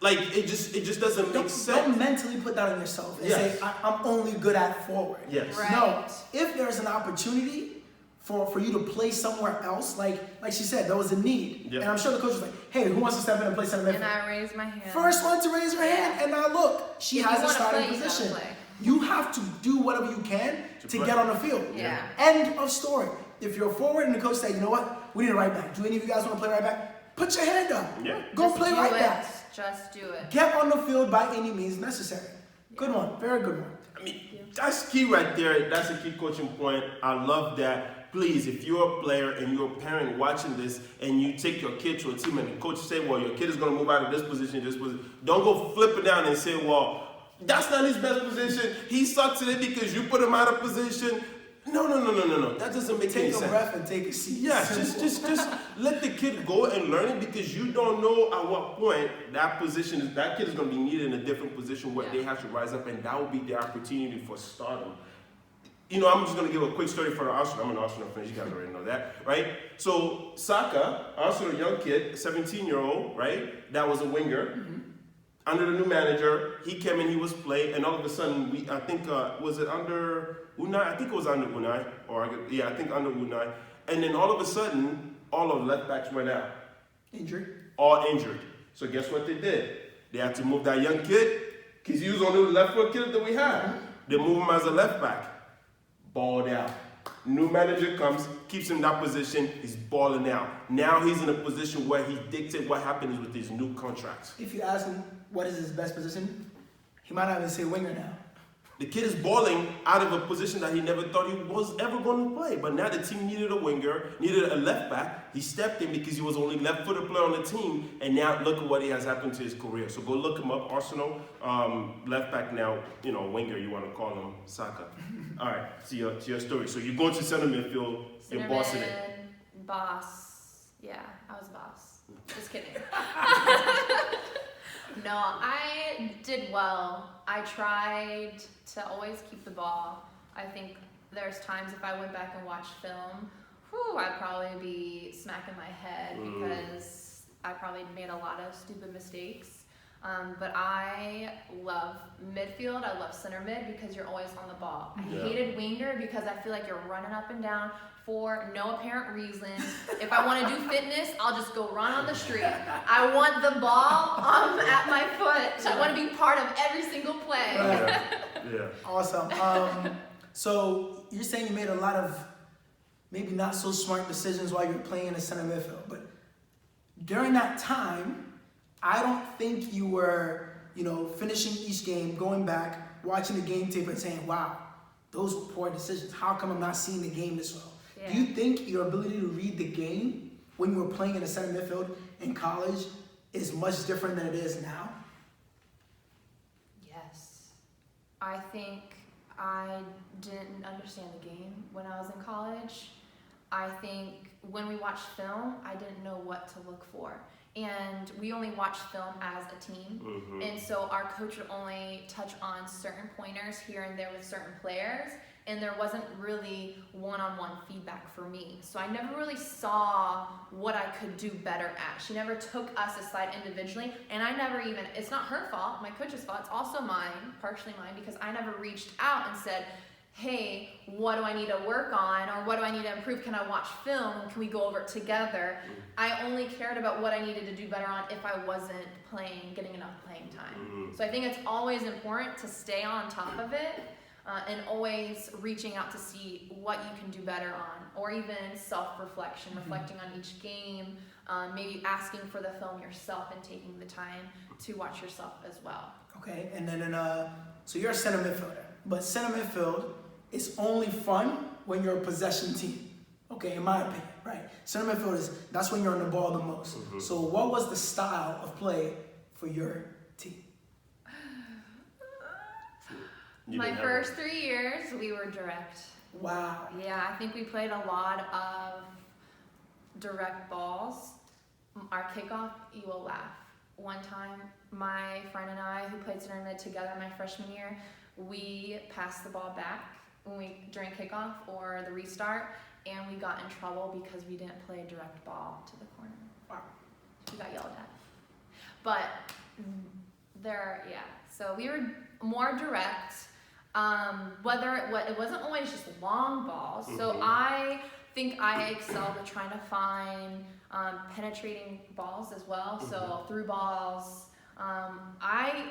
Like it just doesn't make sense. Don't mentally put that on yourself and say, I'm only good at forward. Yes. Right. No, if there's an opportunity for you to play somewhere else, like she said, there was a need. Yeah. And I'm sure the coach was like, hey, who wants to step in and play center midfield? And I raised my hand. First one to raise her hand, and now look, she If has you a wanna starting play, you gotta position. play. You have to do whatever you can to play. get on the field. Yeah. End of story. If you're forward and the coach said, you know what, we need a right back. Do any of you guys want to play right back? Put your hand up. Yeah. Go Just play do right it. back. Just do it. Get on the field by any means necessary. Good one. Very good one. I mean, that's key right there. That's a key coaching point. I love that. Please, if you're a player and you're a parent watching this and you take your kid to a team and the coach say, well, your kid is going to move out of this position, don't go flip it down and say, well, that's not his best position. He sucks at it because you put him out of position. No. That doesn't make any Take a sense. breath and take a seat. Yes, just let the kid go and learn it, because you don't know at what point that kid is going to be needed in a different position where they have to rise up, and that will be their opportunity for stardom. I'm just going to give a quick story for Arsenal. I'm an Arsenal fan. You guys already know that, right? So Saka, Arsenal, young kid, 17-year-old, right? That was a winger. Mm-hmm. Under the new manager, he came in, he was playing, and all of a sudden, was it under Unai? I think it was under Unai, I think under Unai. And then all of a sudden, all of the left backs went out. Injured? All injured. So guess what they did? They had to move that young kid, because he was only the left foot kid that we had. Mm-hmm. They move him as a left back. Balled out. New manager comes, keeps him in that position, he's balling out. Now he's in a position where he dictates what happens with his new contracts. If you ask him what is his best position, he might not even say winger now. The kid is balling out of a position that he never thought he was ever going to play. But now the team needed a winger, needed a left back. He stepped in because he was only left-footed player on the team. And now look at what he has happened to his career. So go look him up. Arsenal, left back now, winger, you want to call him Saka. All right, to your story. So you go to center midfield, you're bossing it. Boss. Yeah, I was boss. Just kidding. No, I did well. I tried to always keep the ball. I think there's times if I went back and watched film, I'd probably be smacking my head because I probably made a lot of stupid mistakes. But I love midfield. I love center mid because you're always on the ball. I hated winger because I feel like you're running up and down for no apparent reason. If I want to do fitness, I'll just go run on the street. I want the ball at my foot. I want to be part of every single play. Yeah. Awesome. So you're saying you made a lot of maybe not so smart decisions while you were playing in the center midfield, but during that time, I don't think you were, finishing each game, going back, watching the game tape and saying, wow, those were poor decisions. How come I'm not seeing the game this well? Yeah. Do you think your ability to read the game when you were playing in the center midfield in college is much different than it is now? Yes. I think I didn't understand the game when I was in college. I think when we watched film, I didn't know what to look for. And we only watched film as a team. Mm-hmm. And so our coach would only touch on certain pointers here and there with certain players. And there wasn't really one-on-one feedback for me. So I never really saw what I could do better at. She never took us aside individually. And I never even, it's not her fault, my coach's fault, it's also mine, partially mine, because I never reached out and said, hey, what do I need to work on, or what do I need to improve? Can I watch film? Can we go over it together? I only cared about what I needed to do better on if I wasn't getting enough playing time. So I think it's always important to stay on top of it and always reaching out to see what you can do better on, or even self-reflection, reflecting on each game, maybe asking for the film yourself and taking the time to watch yourself as well. Okay, and then so you're a center midfielder, but center midfield is only fun when you're a possession team. Okay, in my opinion, right? Center midfield that's when you're on the ball the most. Mm-hmm. So what was the style of play for your team? My first 3 years, we were direct. Wow. Yeah, I think we played a lot of direct balls. Our kickoff, you will laugh. One time, my friend and I, who played center mid together my freshman year, we passed the ball back during kickoff or the restart, and we got in trouble because we didn't play a direct ball to the corner. Wow. We got yelled at. But so we were more direct. It wasn't always just long balls. Mm-hmm. So I think I excelled at trying to find penetrating balls as well. Mm-hmm. So through balls, I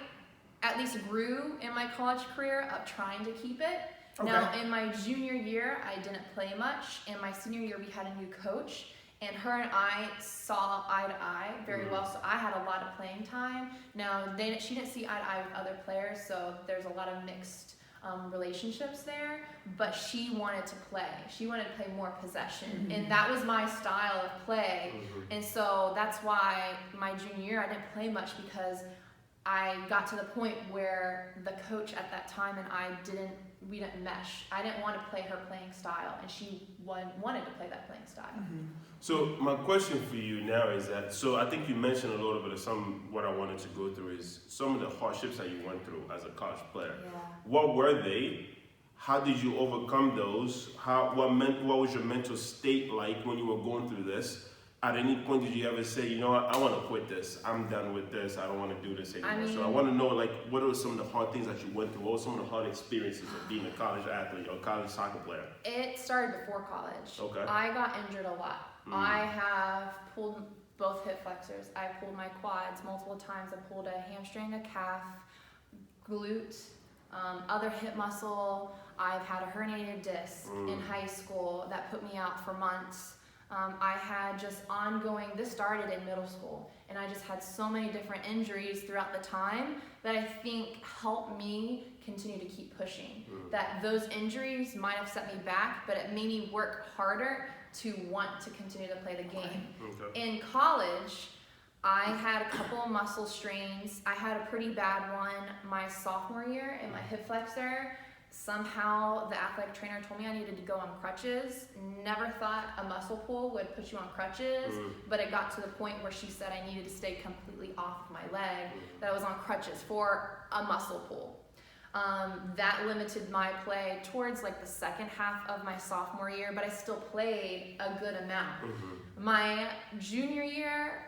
at least grew in my college career of trying to keep it. Okay. Now, in my junior year, I didn't play much. In my senior year, we had a new coach, and her and I saw eye to eye very well, so I had a lot of playing time. Now, she didn't see eye to eye with other players, so there's a lot of mixed relationships there, but she wanted to play. She wanted to play more possession, and that was my style of play. And so that's why my junior year, I didn't play much, because I got to the point where the coach at that time and I didn't we didn't mesh. I didn't want to play her playing style, and she wanted to play that playing style. Mm-hmm. So my question for you now is that, so I think you mentioned a little bit of what I wanted to go through is some of the hardships that you went through as a college player. Yeah. What were they? How did you overcome those? What was your mental state like when you were going through this? At any point did you ever say, you know what, I want to quit this. I'm done with this. I don't want to do this anymore. So I want to know, like, what are some of the hard things that you went through? What were some of the hard experiences of being a college athlete or college soccer player? It started before college. Okay. I got injured a lot. I have pulled both hip flexors. I pulled my quads multiple times. I pulled a hamstring, a calf, glute, other hip muscle. I've had a herniated disc in high school that put me out for months. I had just ongoing, this started in middle school, and I just had so many different injuries throughout the time that I think helped me continue to keep pushing. That those injuries might have set me back, but it made me work harder to want to continue to play the game. Okay. In college, I had a couple of muscle strains. I had a pretty bad one my sophomore year in my hip flexor. Somehow the athletic trainer told me I needed to go on crutches. Never thought a muscle pull would put you on crutches, but it got to the point where she said I needed to stay completely off my leg, that I was on crutches for a muscle pull. That limited my play towards like the second half of my sophomore year, but I still played a good amount. My junior year,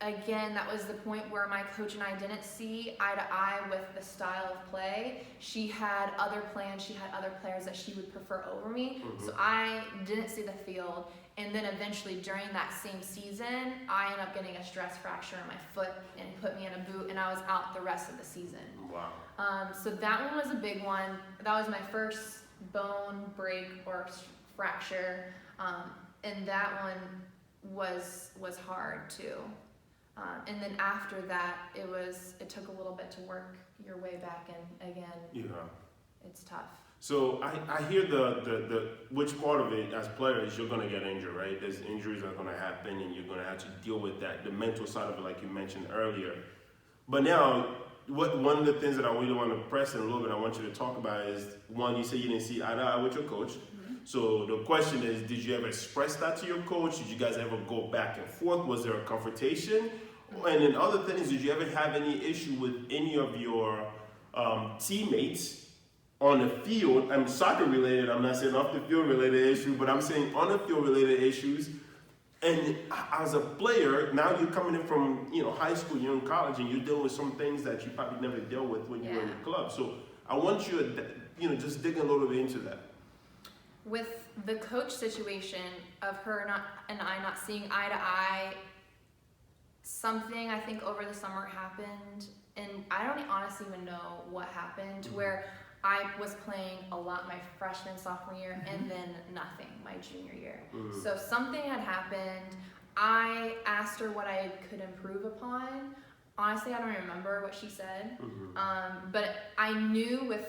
again, that was the point where my coach and I didn't see eye to eye with the style of play. She had other plans, she had other players that she would prefer over me, so I didn't see the field. And then eventually during that same season, I ended up getting a stress fracture in my foot and put me in a boot, and I was out the rest of the season. Wow. So that one was a big one. That was my first bone break or fracture, and that one was hard too. And then after that, it took a little bit to work your way back, and again, it's tough. So I hear the which part of it as players you're gonna get injured, right? There's injuries that are gonna happen, and you're gonna have to deal with that, the mental side of it, like you mentioned earlier. But now, one of the things that I really want to press in a little bit, I want you to talk about is, one, you say you didn't see eye to eye with your coach. So the question is, did you ever express that to your coach? Did you guys ever go back and forth? Was there a confrontation? And then other things, did you ever have any issue with any of your teammates on the field? I'm soccer related, I'm not saying off the field related issue, but I'm saying on the field related issues. And as a player, now you're coming in from high school, you're in college, and you're dealing with some things that you probably never dealt with when you were in the club. So I want you to just dig a little bit into that. With the coach situation of her and I not seeing eye to eye, something I think over the summer happened, and I don't honestly even know what happened, where I was playing a lot my freshman, sophomore year, and then nothing my junior year. So something had happened. I asked her what I could improve upon. Honestly, I don't remember what she said, but I knew with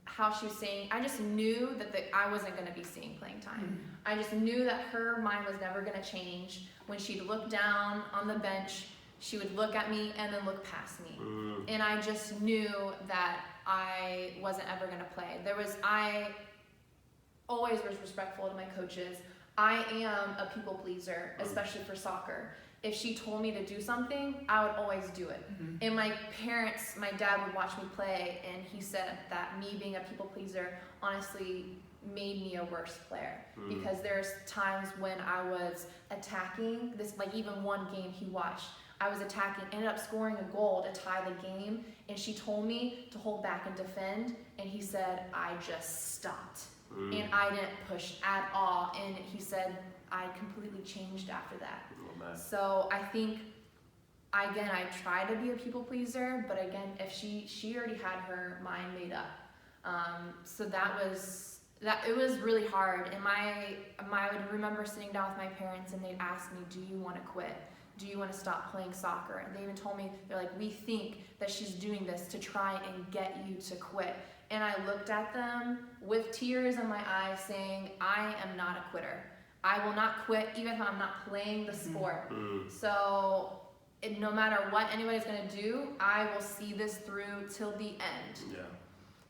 how she was saying, I just knew that I wasn't going to be seeing playing time. I just knew that her mind was never going to change. When she'd look down on the bench, she would look at me and then look past me. And I just knew that I wasn't ever going to play. I always was respectful to my coaches. I am a people pleaser, especially for soccer. If she told me to do something, I would always do it. And my dad would watch me play, and he said that me being a people pleaser honestly made me a worse player. Because there's times when I was attacking, like even one game he watched, I was attacking, ended up scoring a goal to tie the game, and she told me to hold back and defend, and he said I just stopped. And I didn't push at all, and he said I completely changed after that. So I think, again, I try to be a people pleaser, but again, if she already had her mind made up. So it was really hard. And I would remember sitting down with my parents, and they'd ask me, do you want to quit? Do you want to stop playing soccer? And they even told me, they're like, we think that she's doing this to try and get you to quit. And I looked at them with tears in my eyes saying, I am not a quitter. I will not quit even if I'm not playing the sport. So no matter what anybody's going to do, I will see this through till the end.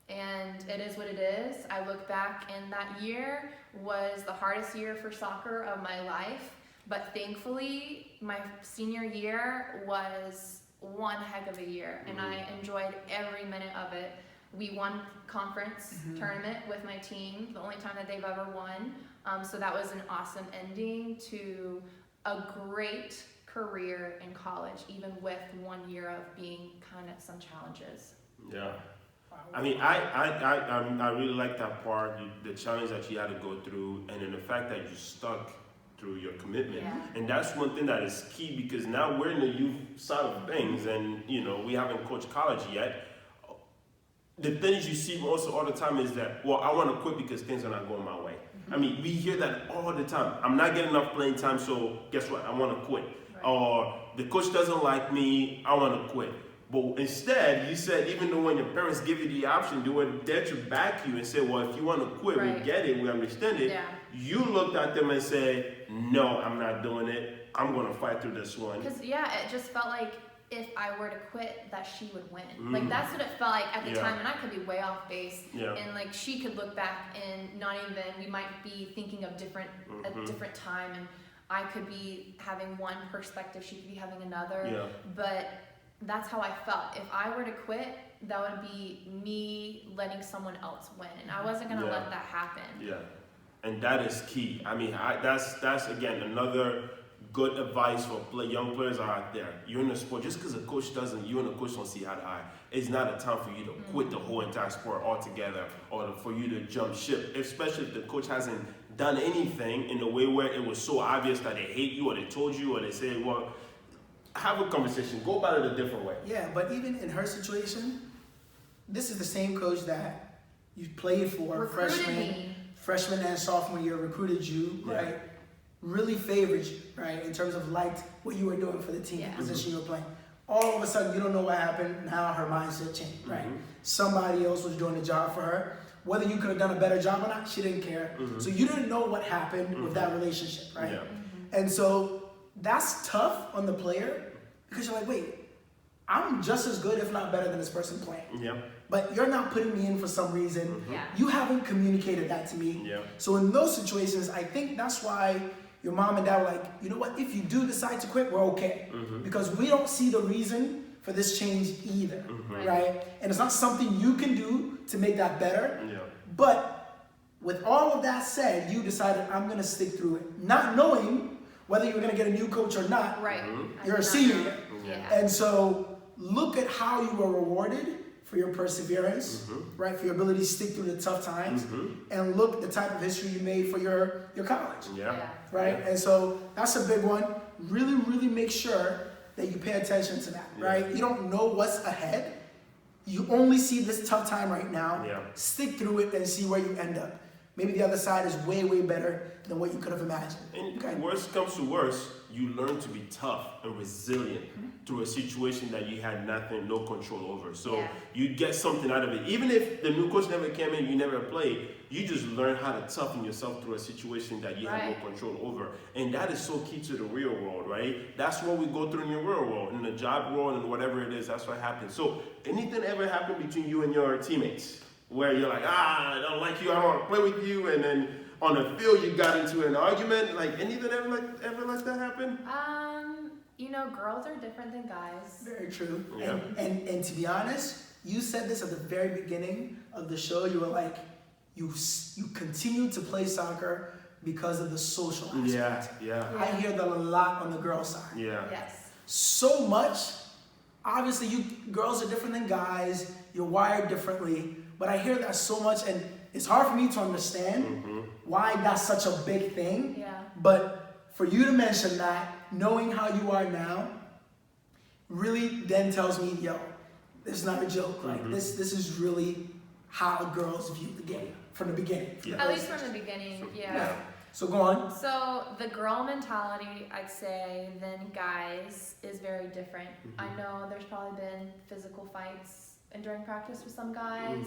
and it is what it is. I look back, and that year was the hardest year for soccer of my life, but thankfully my senior year was one heck of a year, and I enjoyed every minute of it. We won conference tournament with my team, the only time that they've ever won. So that was an awesome ending to a great career in college, even with 1 year of being kind of some challenges. Yeah. I mean, I really like that part, the challenge that you had to go through, and then the fact that you stuck through your commitment. Yeah. And that's one thing that is key, because now we're in the youth side of things, and we haven't coached college yet. The things you see also all the time is that, well, I want to quit because things are not going my way. I mean, we hear that all the time. I'm not getting enough playing time, so guess what? I want to quit. Right. Or the coach doesn't like me, I want to quit. But instead, you said, even though when your parents give you the option, they were there to back you and say, well, if you want to quit, Right. we get it, we understand it. Yeah. You looked at them and said, no, I'm not doing it. I'm going to fight through this one. Because, it just felt like if I were to quit, that she would win. Like, that's what it felt like at the time, and I could be way off base. Yeah. And, like, she could look back and not even, we might be thinking of a different time, and I could be having one perspective, she could be having another. Yeah. But that's how I felt. If I were to quit, that would be me letting someone else win, and I wasn't going to let that happen. Yeah, and that is key. I mean, that's again another good advice for young players out there. You're in the sport, just because a coach doesn't, you and the coach don't see eye to eye, it's not a time for you to quit the whole entire sport altogether, or for you to jump ship, especially if the coach hasn't done anything in a way where it was so obvious that they hate you, or they told you, or they say, well, have a conversation, go about it a different way. Yeah, but even in her situation, this is the same coach that you played for, Recruited freshman and sophomore year, recruited you, right? Really favored you, right? In terms of liked what you were doing for the team, the position you were playing. All of a sudden, you don't know what happened. Now her mindset changed, right? Somebody else was doing the job for her. Whether you could have done a better job or not, she didn't care. So you didn't know what happened with that relationship, right? Yeah. And so that's tough on the player, because you're like, wait, I'm just as good, if not better, than this person playing. Yeah. But you're not putting me in for some reason. Yeah. You haven't communicated that to me. Yeah. So in those situations, I think that's why your mom and dad were like, you know what, if you do decide to quit, we're okay. Because we don't see the reason for this change either, right? And it's not something you can do to make that better. Yeah. But with all of that said, you decided, I'm gonna stick through it. Not knowing whether you were gonna get a new coach or not. Right. You're a senior. Yeah. And so look at how you were rewarded for your perseverance, right? For your ability to stick through the tough times, and look at the type of history you made for your college, Yeah. right? And so that's a big one. Really, really make sure that you pay attention to that, right? You don't know what's ahead. You only see this tough time right now. Yeah. Stick through it and see where you end up. Maybe the other side is way, way better than what you could have imagined. And worst comes to worst, you learn to be tough and resilient through a situation that you had no control over. So you get something out of it. Even if the new coach never came in, you never played, you just learn how to toughen yourself through a situation that you have no control over. And that is so key to the real world, right? That's what we go through in the real world, in the job world, and whatever it is, that's what happens. So anything ever happen between you and your teammates where you're like, I don't like you, I don't want to play with you, and then on the field you got into an argument, like anything ever like that happen? Girls are different than guys. Very true. Yeah. And to be honest, you said this at the very beginning of the show. You were like, you continue to play soccer because of the social aspect. Yeah. I hear that a lot on the girl side. Yeah. Yes. So much. Obviously, you girls are different than guys. You're wired differently. But I hear that so much, and it's hard for me to understand why that's such a big thing. Yeah. But for you to mention that, knowing how you are now, really then tells me, yo, this is not a joke. Like this is really how girls view the game from the beginning. At least from the beginning, yeah. So go on. So the girl mentality, I'd say, than guys is very different. I know there's probably been physical fights and during practice with some guys.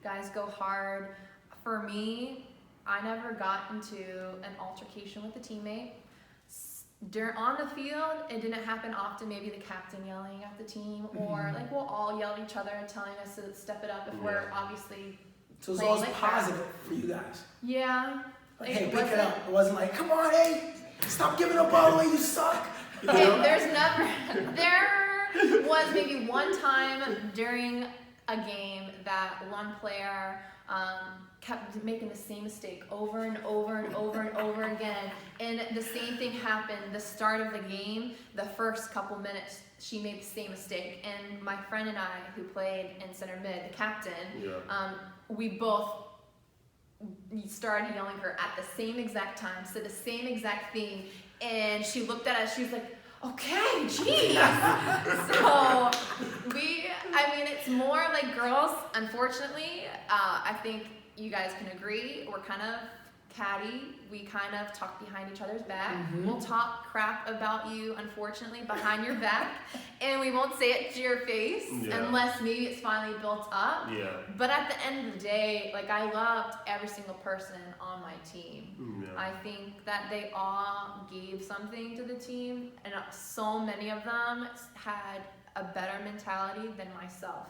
Guys go hard. For me, I never got into an altercation with a teammate. on the field, it didn't happen often. Maybe the captain yelling at the team, or like we'll all yell at each other and telling us to step it up if we're obviously. So it's playing always like positive for you guys. Yeah. Like, hey, pick it up. It wasn't like, come on, hey, stop giving up all the way, you suck. You know? There was maybe one time during a game that one player kept making the same mistake over and over and over and over again. And the same thing happened the start of the game. The first couple minutes, she made the same mistake. And my friend and I, who played in center mid, the captain, we both started yelling her at the same exact time, said the same exact thing. And she looked at us, she was like, okay, geez. So it's more like girls, unfortunately. I think you guys can agree, we're kind of catty. We kind of talk behind each other's back. We'll talk crap about you, unfortunately, behind your back. And we won't say it to your face unless maybe it's finally built up. Yeah. But at the end of the day, like, I loved every single person on my team. Yeah. I think that they all gave something to the team, and so many of them had a better mentality than myself.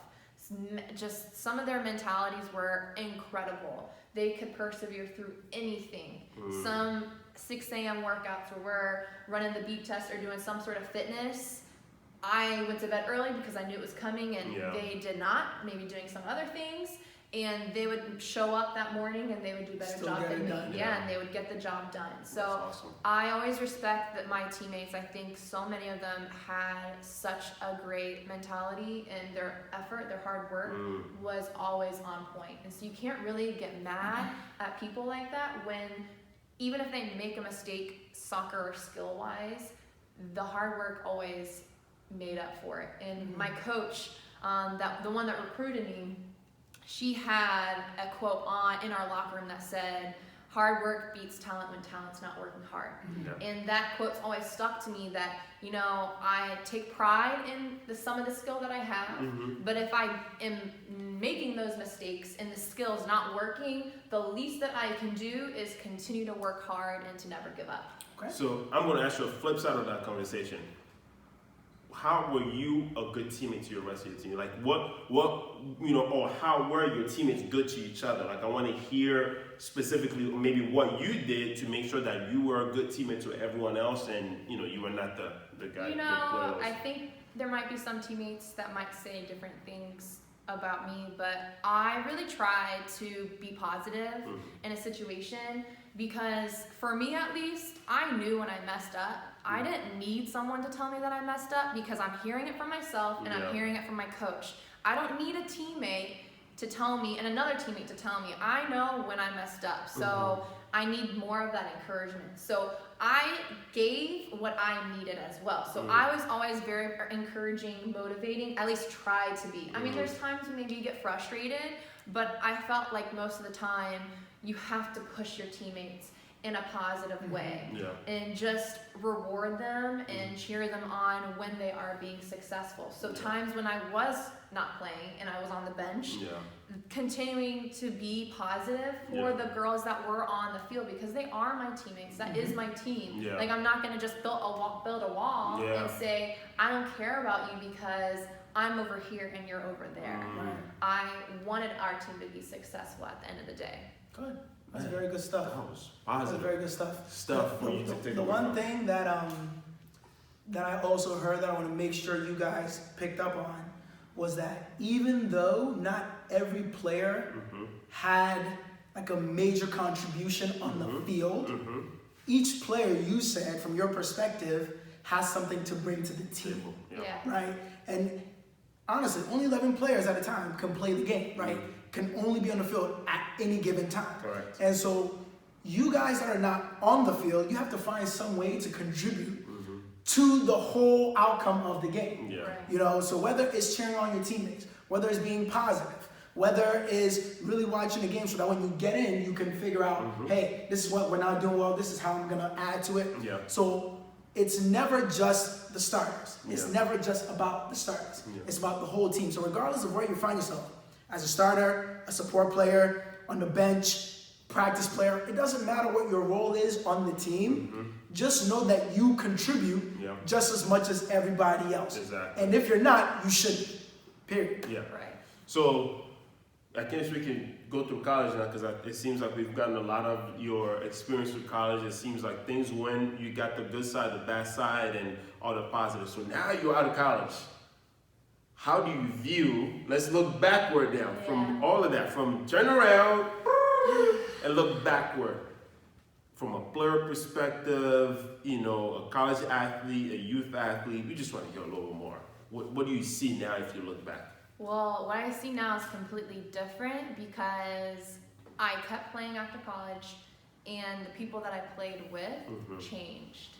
Just some of their mentalities were incredible. They could persevere through anything. Some 6 a.m. workouts where we're running the beep test or doing some sort of fitness. I went to bed early because I knew it was coming, and they did not, maybe doing some other things. And they would show up that morning and they would do a better job than me. And they would get the job done. So awesome. I always respect that my teammates. I think so many of them had such a great mentality, and their effort, their hard work was always on point. And so you can't really get mad at people like that when, even if they make a mistake soccer or skill wise, the hard work always made up for it. And my coach, the one that recruited me, she had a quote in our locker room that said, hard work beats talent when talent's not working hard. And that quote's always stuck to me, that, I take pride in some of the skill that I have, but if I am making those mistakes and the skill's not working, the least that I can do is continue to work hard and to never give up. Okay. So I'm going to ask you a flip side of that conversation. How were you a good teammate to your rest of your team? Like or how were your teammates good to each other? Like, I want to hear specifically maybe what you did to make sure that you were a good teammate to everyone else, and you were not the guy. I think there might be some teammates that might say different things about me, but I really try to be positive in a situation, because for me at least, I knew when I messed up. I didn't need someone to tell me that I messed up, because I'm hearing it from myself and I'm hearing it from my coach. I don't need a teammate to tell me and another teammate to tell me. I know when I messed up, so I need more of that encouragement. So I gave what I needed as well. So I was always very encouraging, motivating, at least tried to be. I mean, there's times when maybe you get frustrated, but I felt like most of the time you have to push your teammates in a positive way and just reward them and cheer them on when they are being successful. So times when I was not playing and I was on the bench, continuing to be positive for the girls that were on the field, because they are my teammates. That is my team. Like, I'm not going to just build a wall and say, I don't care about you because I'm over here and you're over there. I wanted our team to be successful at the end of the day. Good. That's very good stuff. That was positive. That's very good stuff. For you to take the one thing that I also heard that I want to make sure you guys picked up on was that even though not every player had like a major contribution on the field, each player, you said, from your perspective, has something to bring to the team. Right? And honestly, only 11 players at a time can play the game, right? Can only be on the field at any given time. Correct. And so you guys that are not on the field, you have to find some way to contribute to the whole outcome of the game. So whether it's cheering on your teammates, whether it's being positive, whether it's really watching the game so that when you get in, you can figure out, hey, this is what we're not doing well, this is how I'm gonna add to it. So it's never just the starters. It's never just about the starters. It's about the whole team. So regardless of where you find yourself, as a starter, a support player, on the bench, practice player. It doesn't matter what your role is on the team. Just know that you contribute just as much as everybody else. Exactly. And if you're not, you shouldn't. Period. Yeah. Right. So I guess we can go through college now because it seems like we've gotten a lot of your experience with college. It seems like things went, you got the good side, the bad side, and all the positives. So now you're out of college. How do you view, let's look backward now from all of that, from turn around and look backward. From a player perspective, you know, a college athlete, a youth athlete, we just want to hear a little more. What do you see now if you look back? Well, what I see now is completely different because I kept playing after college and the people that I played with changed.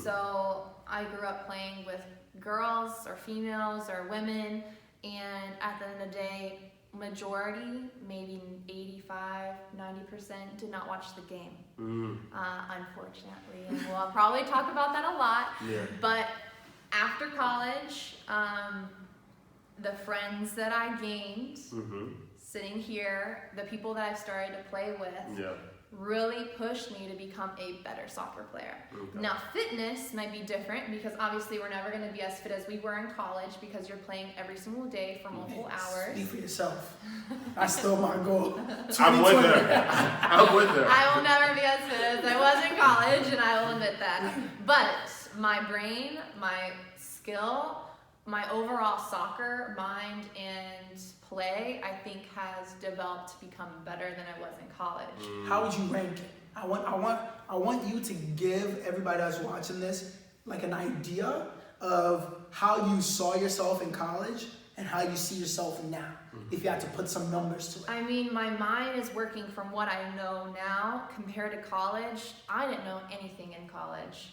So I grew up playing with girls or females or women, and at the end of the day, majority, maybe 85, 90% did not watch the game, unfortunately. And we'll probably talk about that a lot. Yeah. But after college, the friends that I gained sitting here, the people that I've started to play with, really pushed me to become a better soccer player. Now, fitness might be different because obviously we're never going to be as fit as we were in college because you're playing every single day for multiple hours. Speak for yourself. That's still my goal. I'm with her. I'm with her. I will never be as fit as I was in college, and I will admit that. But my brain, my skill, my overall soccer mind and play, I think, has developed to become better than I was in college. How would you rank it? I want you to give everybody that's watching this like an idea of how you saw yourself in college and how you see yourself now. If you had to put some numbers to it. I mean, my mind is working from what I know now compared to college. I didn't know anything in college.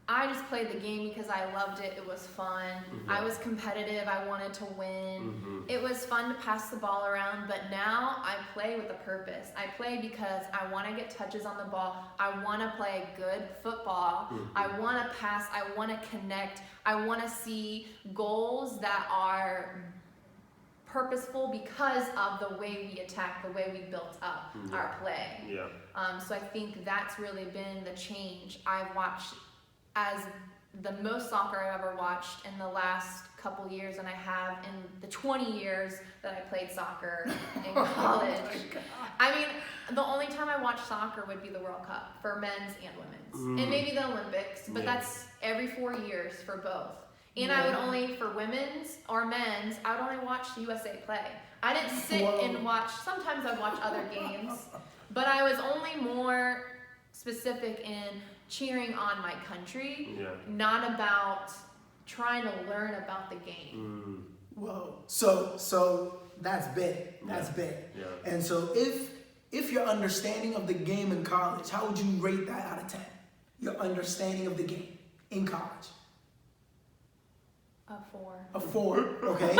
I just played the game because I loved it. It was fun. I was competitive. I wanted to win. It was fun to pass the ball around, but now I play with a purpose. I play because I want to get touches on the ball. I want to play good football. I want to pass. I want to connect. I want to see goals that are purposeful because of the way we attack, the way we built up our play. So I think that's really been the change I've watched as the most soccer I've ever watched in the last couple years, and I have in the 20 years that I played soccer in college. I mean, the only time I watch soccer would be the World Cup for men's and women's, and maybe the Olympics, but that's every 4 years for both. And I would only, for women's or men's, I would only watch the USA play. I didn't sit and watch, sometimes I'd watch other games, but I was only more specific in cheering on my country, not about trying to learn about the game. Whoa. So that's big. That's big. And so if your understanding of the game in college, how would you rate that out of 10? Your understanding of the game in college? A 4. A 4, okay.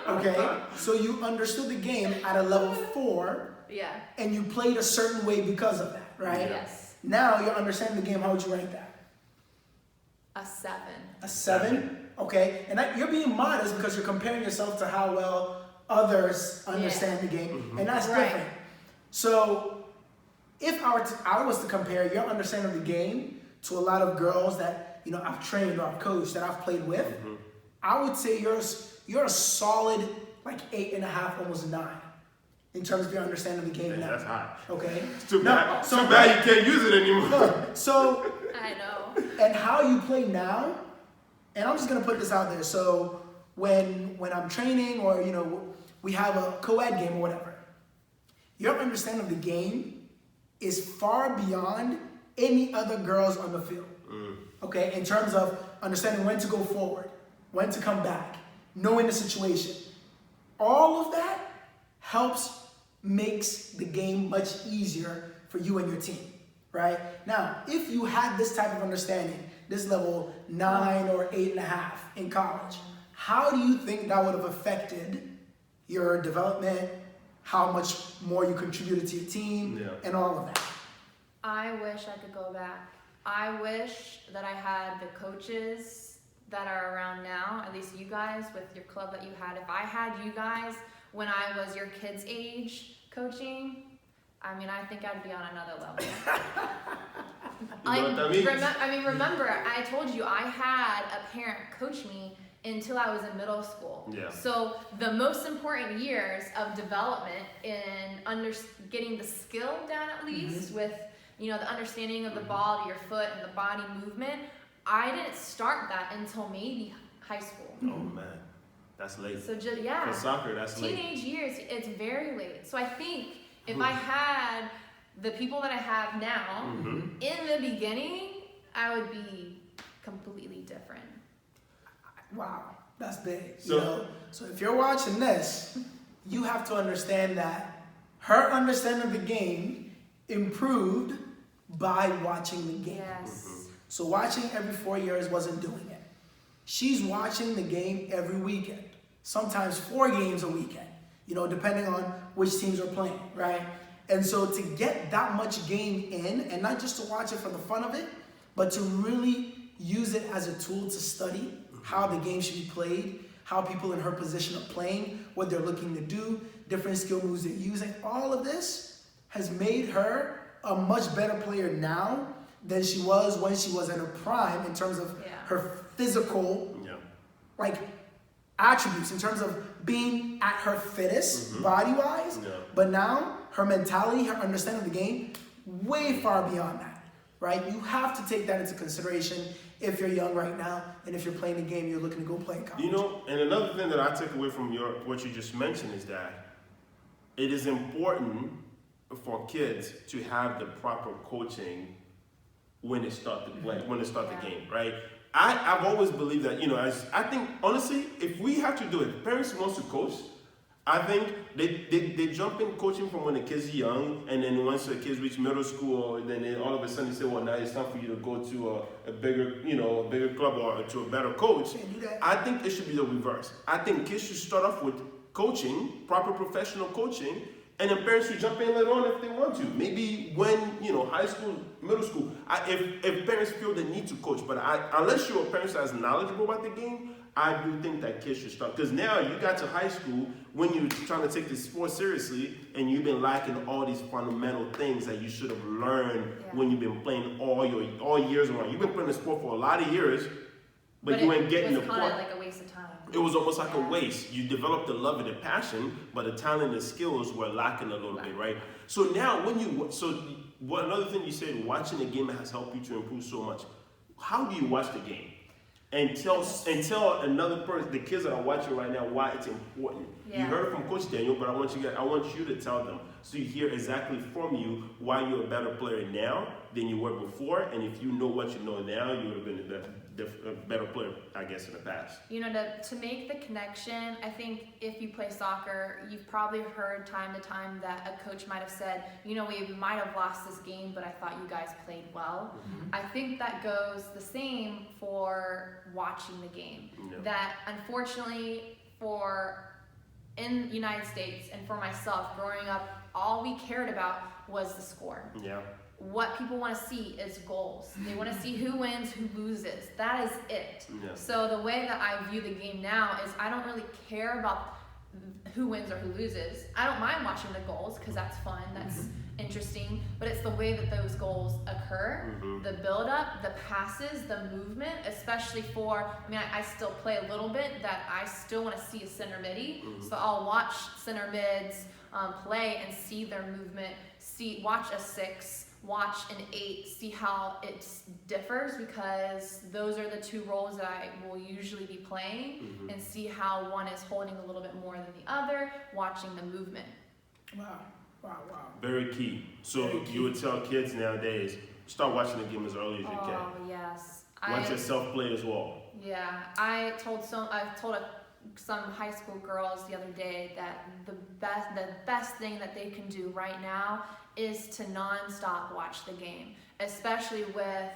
Okay. So you understood the game at a level 4. And you played a certain way because of that, right? Yes. Now you're understanding the game. How would you rank that? A 7. A 7? Okay. And you're being modest because you're comparing yourself to how well others understand the game. And that's different. So if I was to compare your understanding of the game to a lot of girls that, you know, I've trained or I've coached, that I've played with, I would say you're a solid like 8.5, almost 9. In terms of your understanding of the game now. That's high. Okay. It's too bad. Too bad you can't use it anymore. So I know. And how you play now, and I'm just gonna put this out there. So when I'm training, or you know, we have a co-ed game or whatever, your understanding of the game is far beyond any other girls on the field. Okay, in terms of understanding when to go forward, when to come back, knowing the situation, all of that makes the game much easier for you and your team, right? Now, if you had this type of understanding, this level 9 or 8.5 in college, how do you think that would have affected your development, how much more you contributed to your team, and all of that? I wish I could go back. I wish that I had the coaches that are around now, at least you guys with your club that you had. If I had you guys when I was your kids' age coaching, I mean, I think I'd be on another level. You know what that means? Remember, I told you I had a parent coach me until I was in middle school. Yeah. So the most important years of development in getting the skill down at least with, you know, the understanding of the ball to your foot and the body movement, I didn't start that until maybe high school. Oh man, that's late. So just, yeah. For soccer, that's late. Teenage years, it's very late. So I think if I had the people that I have now in the beginning, I would be completely different. Wow, that's big. So, you know? So if you're watching this, you have to understand that her understanding of the game improved by watching the game. Yes. So watching every 4 years wasn't doing it. She's watching the game every weekend, sometimes 4 games a weekend, you know, depending on which teams are playing, right? And so to get that much game in, and not just to watch it for the fun of it, but to really use it as a tool to study how the game should be played, how people in her position are playing, what they're looking to do, different skill moves they're using, all of this has made her a much better player now than she was when she was in her prime in terms of her physical like attributes, in terms of being at her fittest body-wise. But now her mentality, her understanding of the game, way far beyond that, right? You have to take that into consideration if you're young right now, and if you're playing the game, you're looking to go play in college. You know, and another thing that I took away from what you just mentioned is that it is important for kids to have the proper coaching when they start to play, when they start the game, right? I've always believed that, you know, I think, honestly, if we have to do it, if parents wants to coach, I think they jump in coaching from when the kids are young, and then once the kids reach middle school, then all of a sudden they say, well, now it's time for you to go to a bigger club or to a better coach. I think it should be the reverse. I think kids should start off with coaching, proper professional coaching, and then parents should jump in later on if they want to. Maybe when, you know, high school, middle school, if parents feel the need to coach. But unless you're a parent that's knowledgeable about the game, I do think that kids should start. Because now you got to high school when you're trying to take this sport seriously, and you've been lacking all these fundamental things that you should have learned when you've been playing all years around. You've been playing the sport for a lot of years, but you ain't getting the point. It was kind of like a waste of time. It was almost like a waste. You developed the love and the passion, but the talent and skills were lacking a little bit, right? So now another thing you said, watching the game has helped you to improve so much. How do you watch the game? And tell another person, the kids that are watching right now, why it's important. You heard it from Coach Daniel, but I want you to tell them, so you hear exactly from you why you're a better player now than you were before, and if you know what you know now, you would have been a better player, I guess, in the past. You know, to make the connection, I think if you play soccer, you've probably heard time to time that a coach might have said, you know, we might have lost this game, but I thought you guys played well. I think that goes the same for watching the game. That unfortunately in the United States and for myself, growing up, all we cared about was the score. What people want to see is goals. They want to see who wins, who loses. That is it. So the way that I view the game now is I don't really care about who wins or who loses. I don't mind watching the goals because that's fun, that's interesting, but it's the way that those goals occur, the build-up, the passes, the movement, especially I still play a little bit, that I still want to see a center midi, so I'll watch center mids play and see their movement, watch a 6, watch an 8, see how it differs, because those are the two roles that I will usually be playing, and see how one is holding a little bit more than the other, watching the movement. Wow. Very key. So you would tell kids nowadays, start watching the game as early as you can. Oh, yes. Watch yourself play as well. Yeah, I told some high school girls the other day that the best thing that they can do right now is to non-stop watch the game, especially with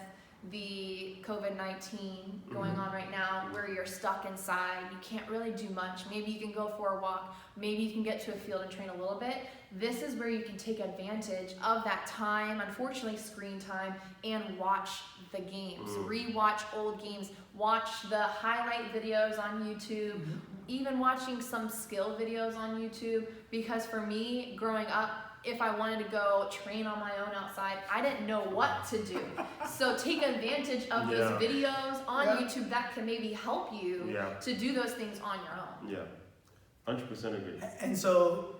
the COVID-19 going on right now, where you're stuck inside, you can't really do much. Maybe you can go for a walk, maybe you can get to a field and train a little bit. This is where you can take advantage of that time, unfortunately screen time, and watch the games. Rewatch old games, watch the highlight videos on YouTube, even watching some skill videos on YouTube, because for me, growing up, if I wanted to go train on my own outside, I didn't know what to do. So take advantage of those videos on YouTube that can maybe help you to do those things on your own. Yeah, 100% agree. And so,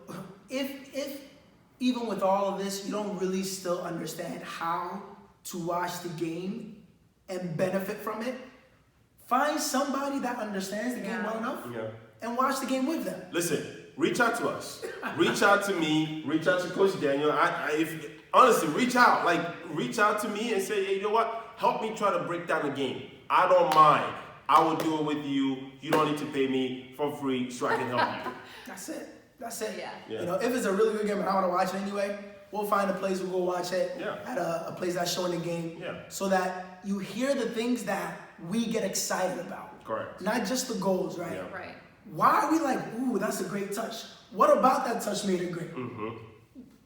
if even with all of this, you don't really still understand how to watch the game and benefit from it, find somebody that understands the game well enough and watch the game with them. Listen, reach out to us. Reach out to me. Reach out to Coach Daniel. Honestly, reach out. Reach out to me and say, hey, you know what? Help me try to break down the game. I don't mind. I will do it with you. You don't need to pay me for free so I can help you. That's it. That's it. Yeah. You know, if it's a really good game and I want to watch it anyway, we'll find a place, we'll go watch it at a place that's showing the game so that you hear the things that we get excited about. Correct. Not just the goals, right? Yeah. Right. Why are we like, ooh, that's a great touch? What about that touch made it great?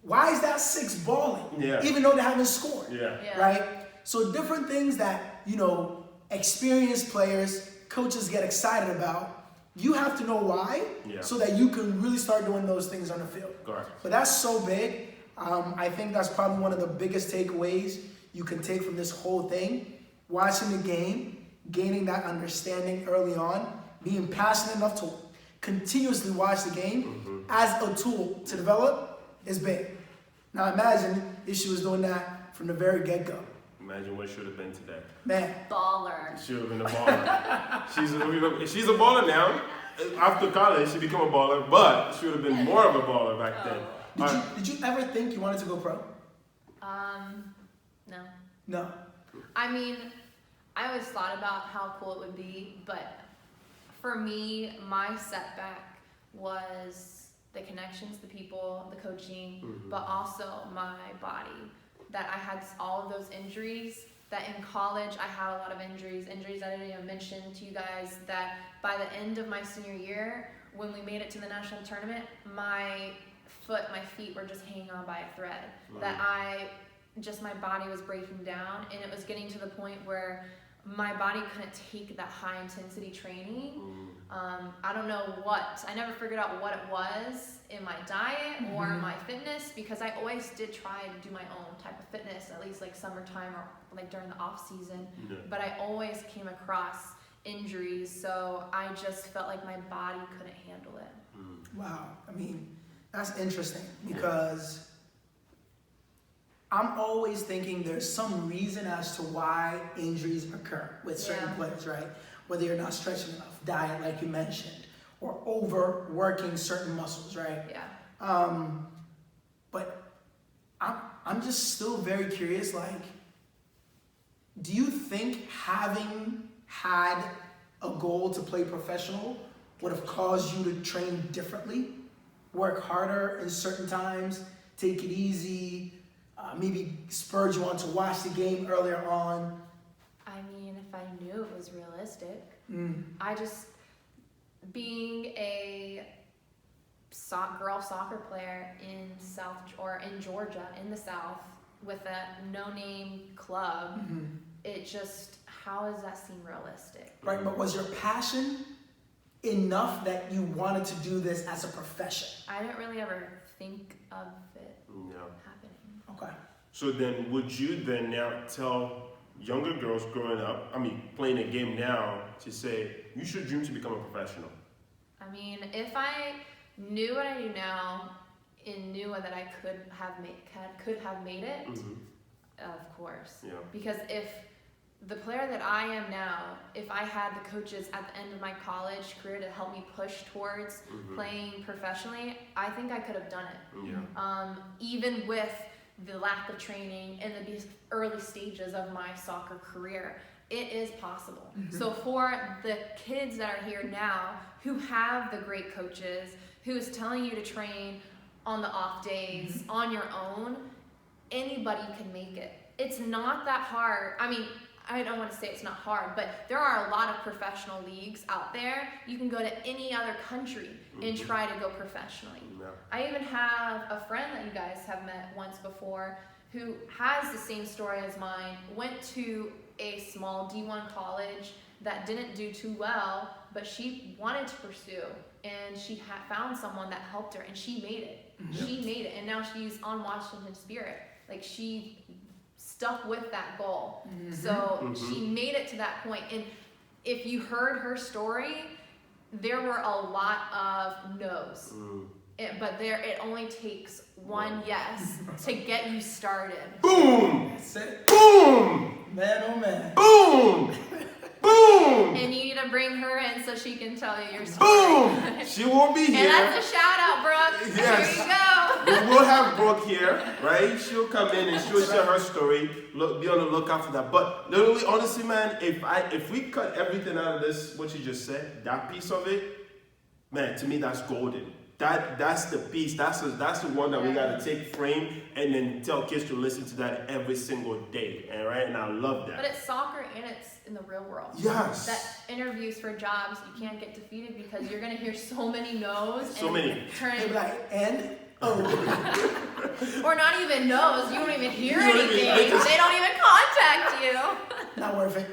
Why is that 6 balling? Even though they haven't scored. Right? So different things that, you know, experienced players, coaches get excited about. You have to know why so that you can really start doing those things on the field. Correct. But that's so big. I think that's probably one of the biggest takeaways you can take from this whole thing. Watching the game, gaining that understanding early on, being passionate enough to continuously watch the game as a tool to develop is big. Now imagine if she was doing that from the very get-go. Imagine what should have been today. Man. Baller. Should have been a baller. she's a baller now. After college, she became a baller, but she would have been more of a baller back then. Did you ever think you wanted to go pro? No. No. I mean, I always thought about how cool it would be, but for me, my setback was the connections, the people, the coaching, but also my body. That I had all of those injuries, that in college I had a lot of injuries that I didn't even mention to you guys, that by the end of my senior year, when we made it to the national tournament, my feet were just hanging on by a thread. That my body was breaking down, and it was getting to the point where my body couldn't take that high intensity training. I don't know I never figured out what it was in my diet or my fitness, because I always did try to do my own type of fitness, at least like summertime or like during the off season. But I always came across injuries, so I just felt like my body couldn't handle it. Wow. I mean, that's interesting because I'm always thinking there's some reason as to why injuries occur with certain players, right? Whether you're not stretching enough, diet like you mentioned, or overworking certain muscles, right? But I'm just still very curious, like, do you think having had a goal to play professional would have caused you to train differently, work harder in certain times, take it easy, maybe spurred you on to watch the game earlier on? I mean, if I knew it was realistic, I just, being a girl soccer player in Georgia, in the South, with a no-name club, it just, how does that seem realistic? Right, but was your passion enough that you wanted to do this as a profession? I didn't really ever think of it happening. Okay. So then, would you then now tell younger girls growing up, playing a game now, to say, you should dream to become a professional? I mean, if I knew what I do now and knew that I could have made it, of course. Because if the player that I am now, if I had the coaches at the end of my college career to help me push towards playing professionally, I think I could have done it. Even with the lack of training in the early stages of my soccer career, it is possible. So for the kids that are here now who have the great coaches, who's telling you to train on the off days on your own, anybody can make it. It's not that hard. I mean, I don't want to say it's not hard, but there are a lot of professional leagues out there. You can go to any other country and try to go professionally. I even have a friend that you guys have met once before who has the same story as mine, went to a small D1 college that didn't do too well, but she wanted to pursue, and she found someone that helped her, and she made it. She made it, and now she's on Washington Spirit. Like, she stuck with that goal. So she made it to that point. And if you heard her story, there were a lot of no's. But it only takes one yes to get you started. Boom! That's it. Boom! Man, oh man. Boom! Boom! And you need to bring her in so she can tell you your story. Boom! She won't be here. And that's a shout out, Brooke. Yes. Here you go. We will have Brooke here, right? She'll come in and she'll share her story. Look, be on the lookout for that. But literally, honestly, man, if we cut everything out of this, what you just said, that piece of it, man, to me that's golden. That's the piece. That's the one that we gotta take frame and then tell kids to listen to that every single day. And right, and I love that. But it's soccer and it's in the real world. Yes. That interviews for jobs, you can't get defeated because you're gonna hear so many no's. So many. They'd be like, and Or not even no's. You don't even hear You don't anything. even- they just- They don't even contact you. not worth it.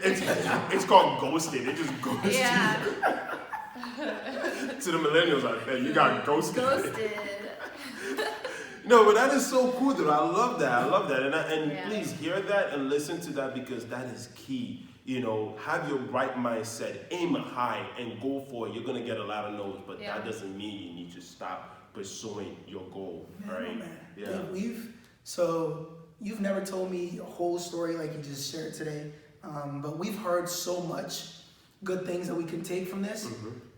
It's called ghosting. It just ghosted. Yeah. To the millennials out there, you got ghosted. Ghosted. No, but that is so cool, dude. I love that. And Yeah. please hear that and listen to that because that is key. You know, have your right mindset, aim high, and go for it. You're gonna get a lot of no's, but Yeah. that doesn't mean you need to stop pursuing your goal, right? Man. Yeah. So you've never told me your whole story like you just shared today, but we've heard so much good things that we can take from this.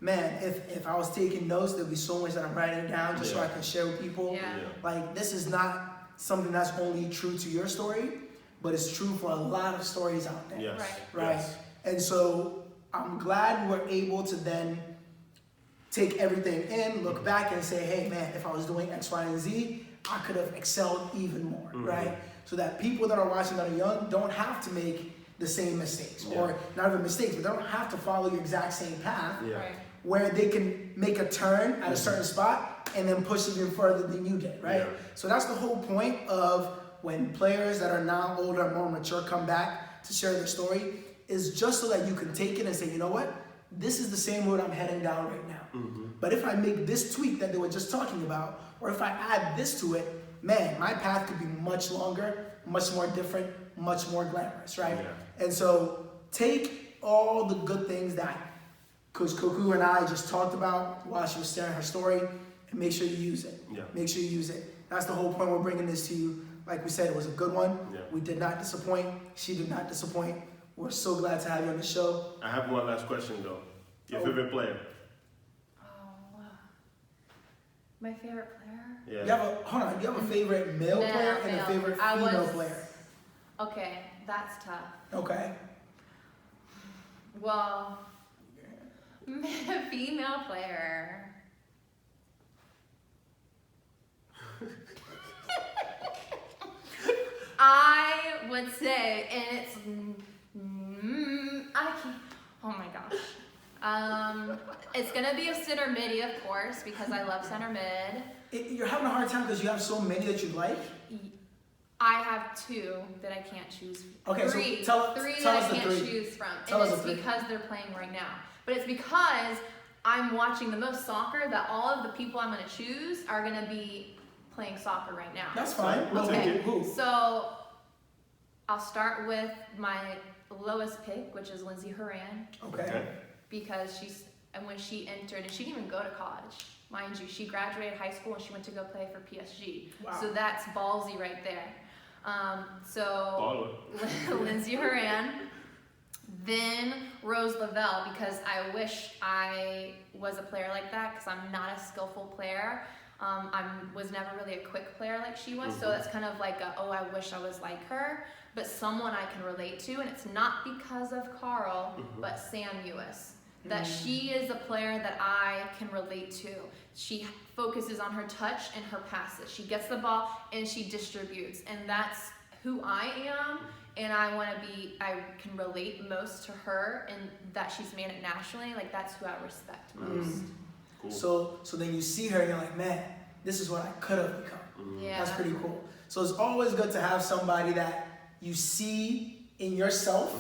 Man, if I was taking notes, there'd be so much that I'm writing down just so I can share with people. Yeah. Like, this is not something that's only true to your story, but it's true for a lot of stories out there. Yes. Right. Yes. And so I'm glad we're able to then take everything in, look back and say, hey man, if I was doing X, Y, and Z, I could have excelled even more, right? So that people that are watching that are young don't have to make the same mistakes, or not even mistakes, but they don't have to follow your exact same path, Yeah. Right. where they can make a turn at a certain spot and then push even further than you did, right? Yeah. So that's the whole point of when players that are now older, more mature, come back to share their story, is just so that you can take it and say, you know what, this is the same road I'm heading down right now. But if I make this tweak that they were just talking about, or if I add this to it, man, my path could be much longer, much more different, much more glamorous, right? Yeah. And so take all the good things that Coach Koku and I just talked about while she was sharing her story, and make sure you use it. Yeah. Make sure you use it. That's the whole point we're bringing this to you. Like we said, it was a good one. Yeah. We did not disappoint. She did not disappoint. We're so glad to have you on the show. I have one last question though. Your Oh. favorite player? Oh, my favorite player? Yeah. You have a favorite male No, player and a male. favorite I female was- player. Okay, that's tough. Okay. Well, female player. I would say, and it's, I can't, oh my gosh. It's gonna be a center midi, of course, because I love center mid. You're having a hard time because you have so many that you like? I have two that I can't choose. Okay, three, so three tell that us I the can't three. choose from, Tell and us it's the three. because they're playing right now. But it's because I'm watching the most soccer that all of the people I'm going to choose are going to be playing soccer right now. That's fine. We'll Okay. take it. Who? So I'll start with my lowest pick, which is Lindsay Horan, Okay. because and when she entered, and she didn't even go to college, mind you, she graduated high school and she went to go play for PSG. Wow. So that's ballsy right there. So Baller. Lindsay Horan, then Rose Lavelle, because I wish I was a player like that, because I'm not a skillful player. I was never really a quick player like she was, so that's kind of like I wish I was like her, but someone I can relate to, and it's not because of Carl, but Sam Ewis. That she is a player that I can relate to. She focuses on her touch and her passes. She gets the ball and she distributes, and that's who I am. And I can relate most to her, and that she's made it nationally. Like, that's who I respect most. Cool. So then you see her and you're like, man, this is what I could have become. Yeah. That's pretty cool. So it's always good to have somebody that you see in yourself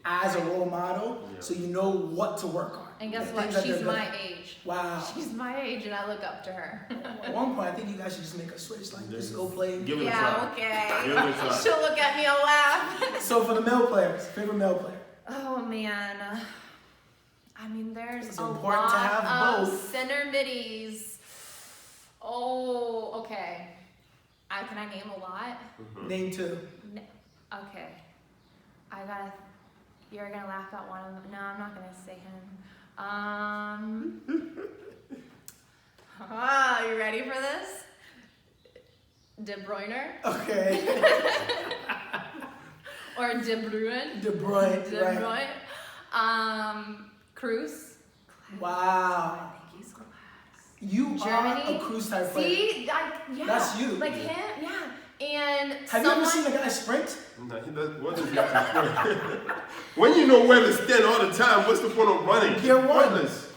as a role model, so you know what to work on. And guess The what? things that She's they're my good. age. Wow. She's my age, and I look up to her. At one point, I think you guys should just make a switch. Like, just go play. Give it a Yeah, try. okay. Give it a try. She'll look at me and laugh. So for the male players, favorite male player? Oh man. I mean, there's It's a important to lot have of both. center middies. Oh, okay. Can I name a lot? Name 2. Okay. You're gonna laugh at one of them. No, I'm not gonna say him. You ready for this? De Bruyne Okay. or De Bruyne? De Bruyne. De Right. Bruyne. Cruz. Wow. I think he's class. You Germany. are a cruise type player. See, yeah. That's you. Like him, yeah. And Have you ever seen a guy sprint? No, he doesn't. What does he have to sprint? When you know where to stand all the time, what's the point of running? Gear 1. Pointless.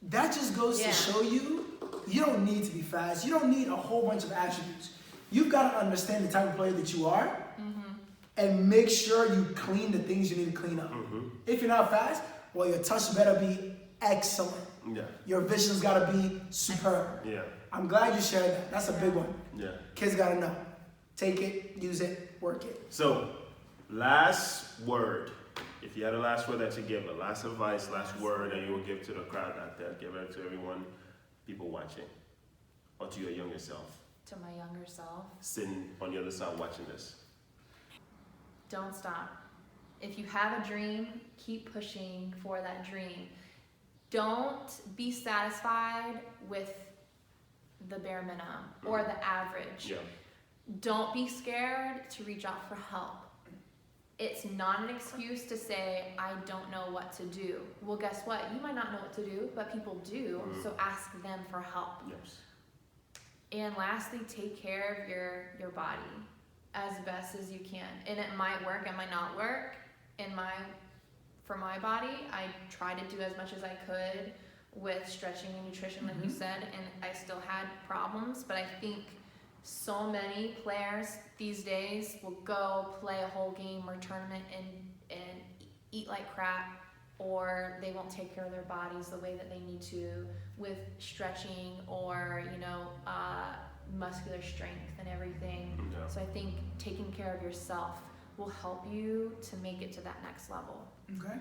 That just goes Yeah. to show you don't need to be fast. You don't need a whole bunch of attributes. You've got to understand the type of player that you are and make sure you clean the things you need to clean up. If you're not fast, well, your touch better be excellent. Yeah. Your vision's got to be superb. Yeah. I'm glad you shared that. That's a big one. Yeah. Kids got to know. Take it, use it, work it. So, last word. If you had a last word that you give, a last advice, last word that you will give to the crowd out there, give it to everyone, people watching, or to your younger self, to my younger self, sitting on the other side watching this. don't stop. If you have a dream, keep pushing for that dream. Don't be satisfied with the bare minimum or the average. Yeah. Don't be scared to reach out for help. It's not an excuse to say, I don't know what to do. Well, guess what? You might not know what to do, but people do, so ask them for help. Yes. And lastly, take care of your body as best as you can. And it might work, it might not work. For my body, I tried to do as much as I could with stretching and nutrition, like you said, and I still had problems, but I think so many players these days will go play a whole game or tournament and eat like crap, or they won't take care of their bodies the way that they need to with stretching or muscular strength and everything. Yeah. So I think taking care of yourself will help you to make it to that next level. Okay?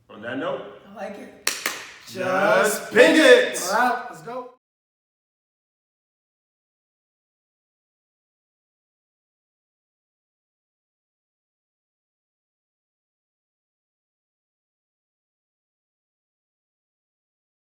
On that note, I like it. just ping it! All right, let's go.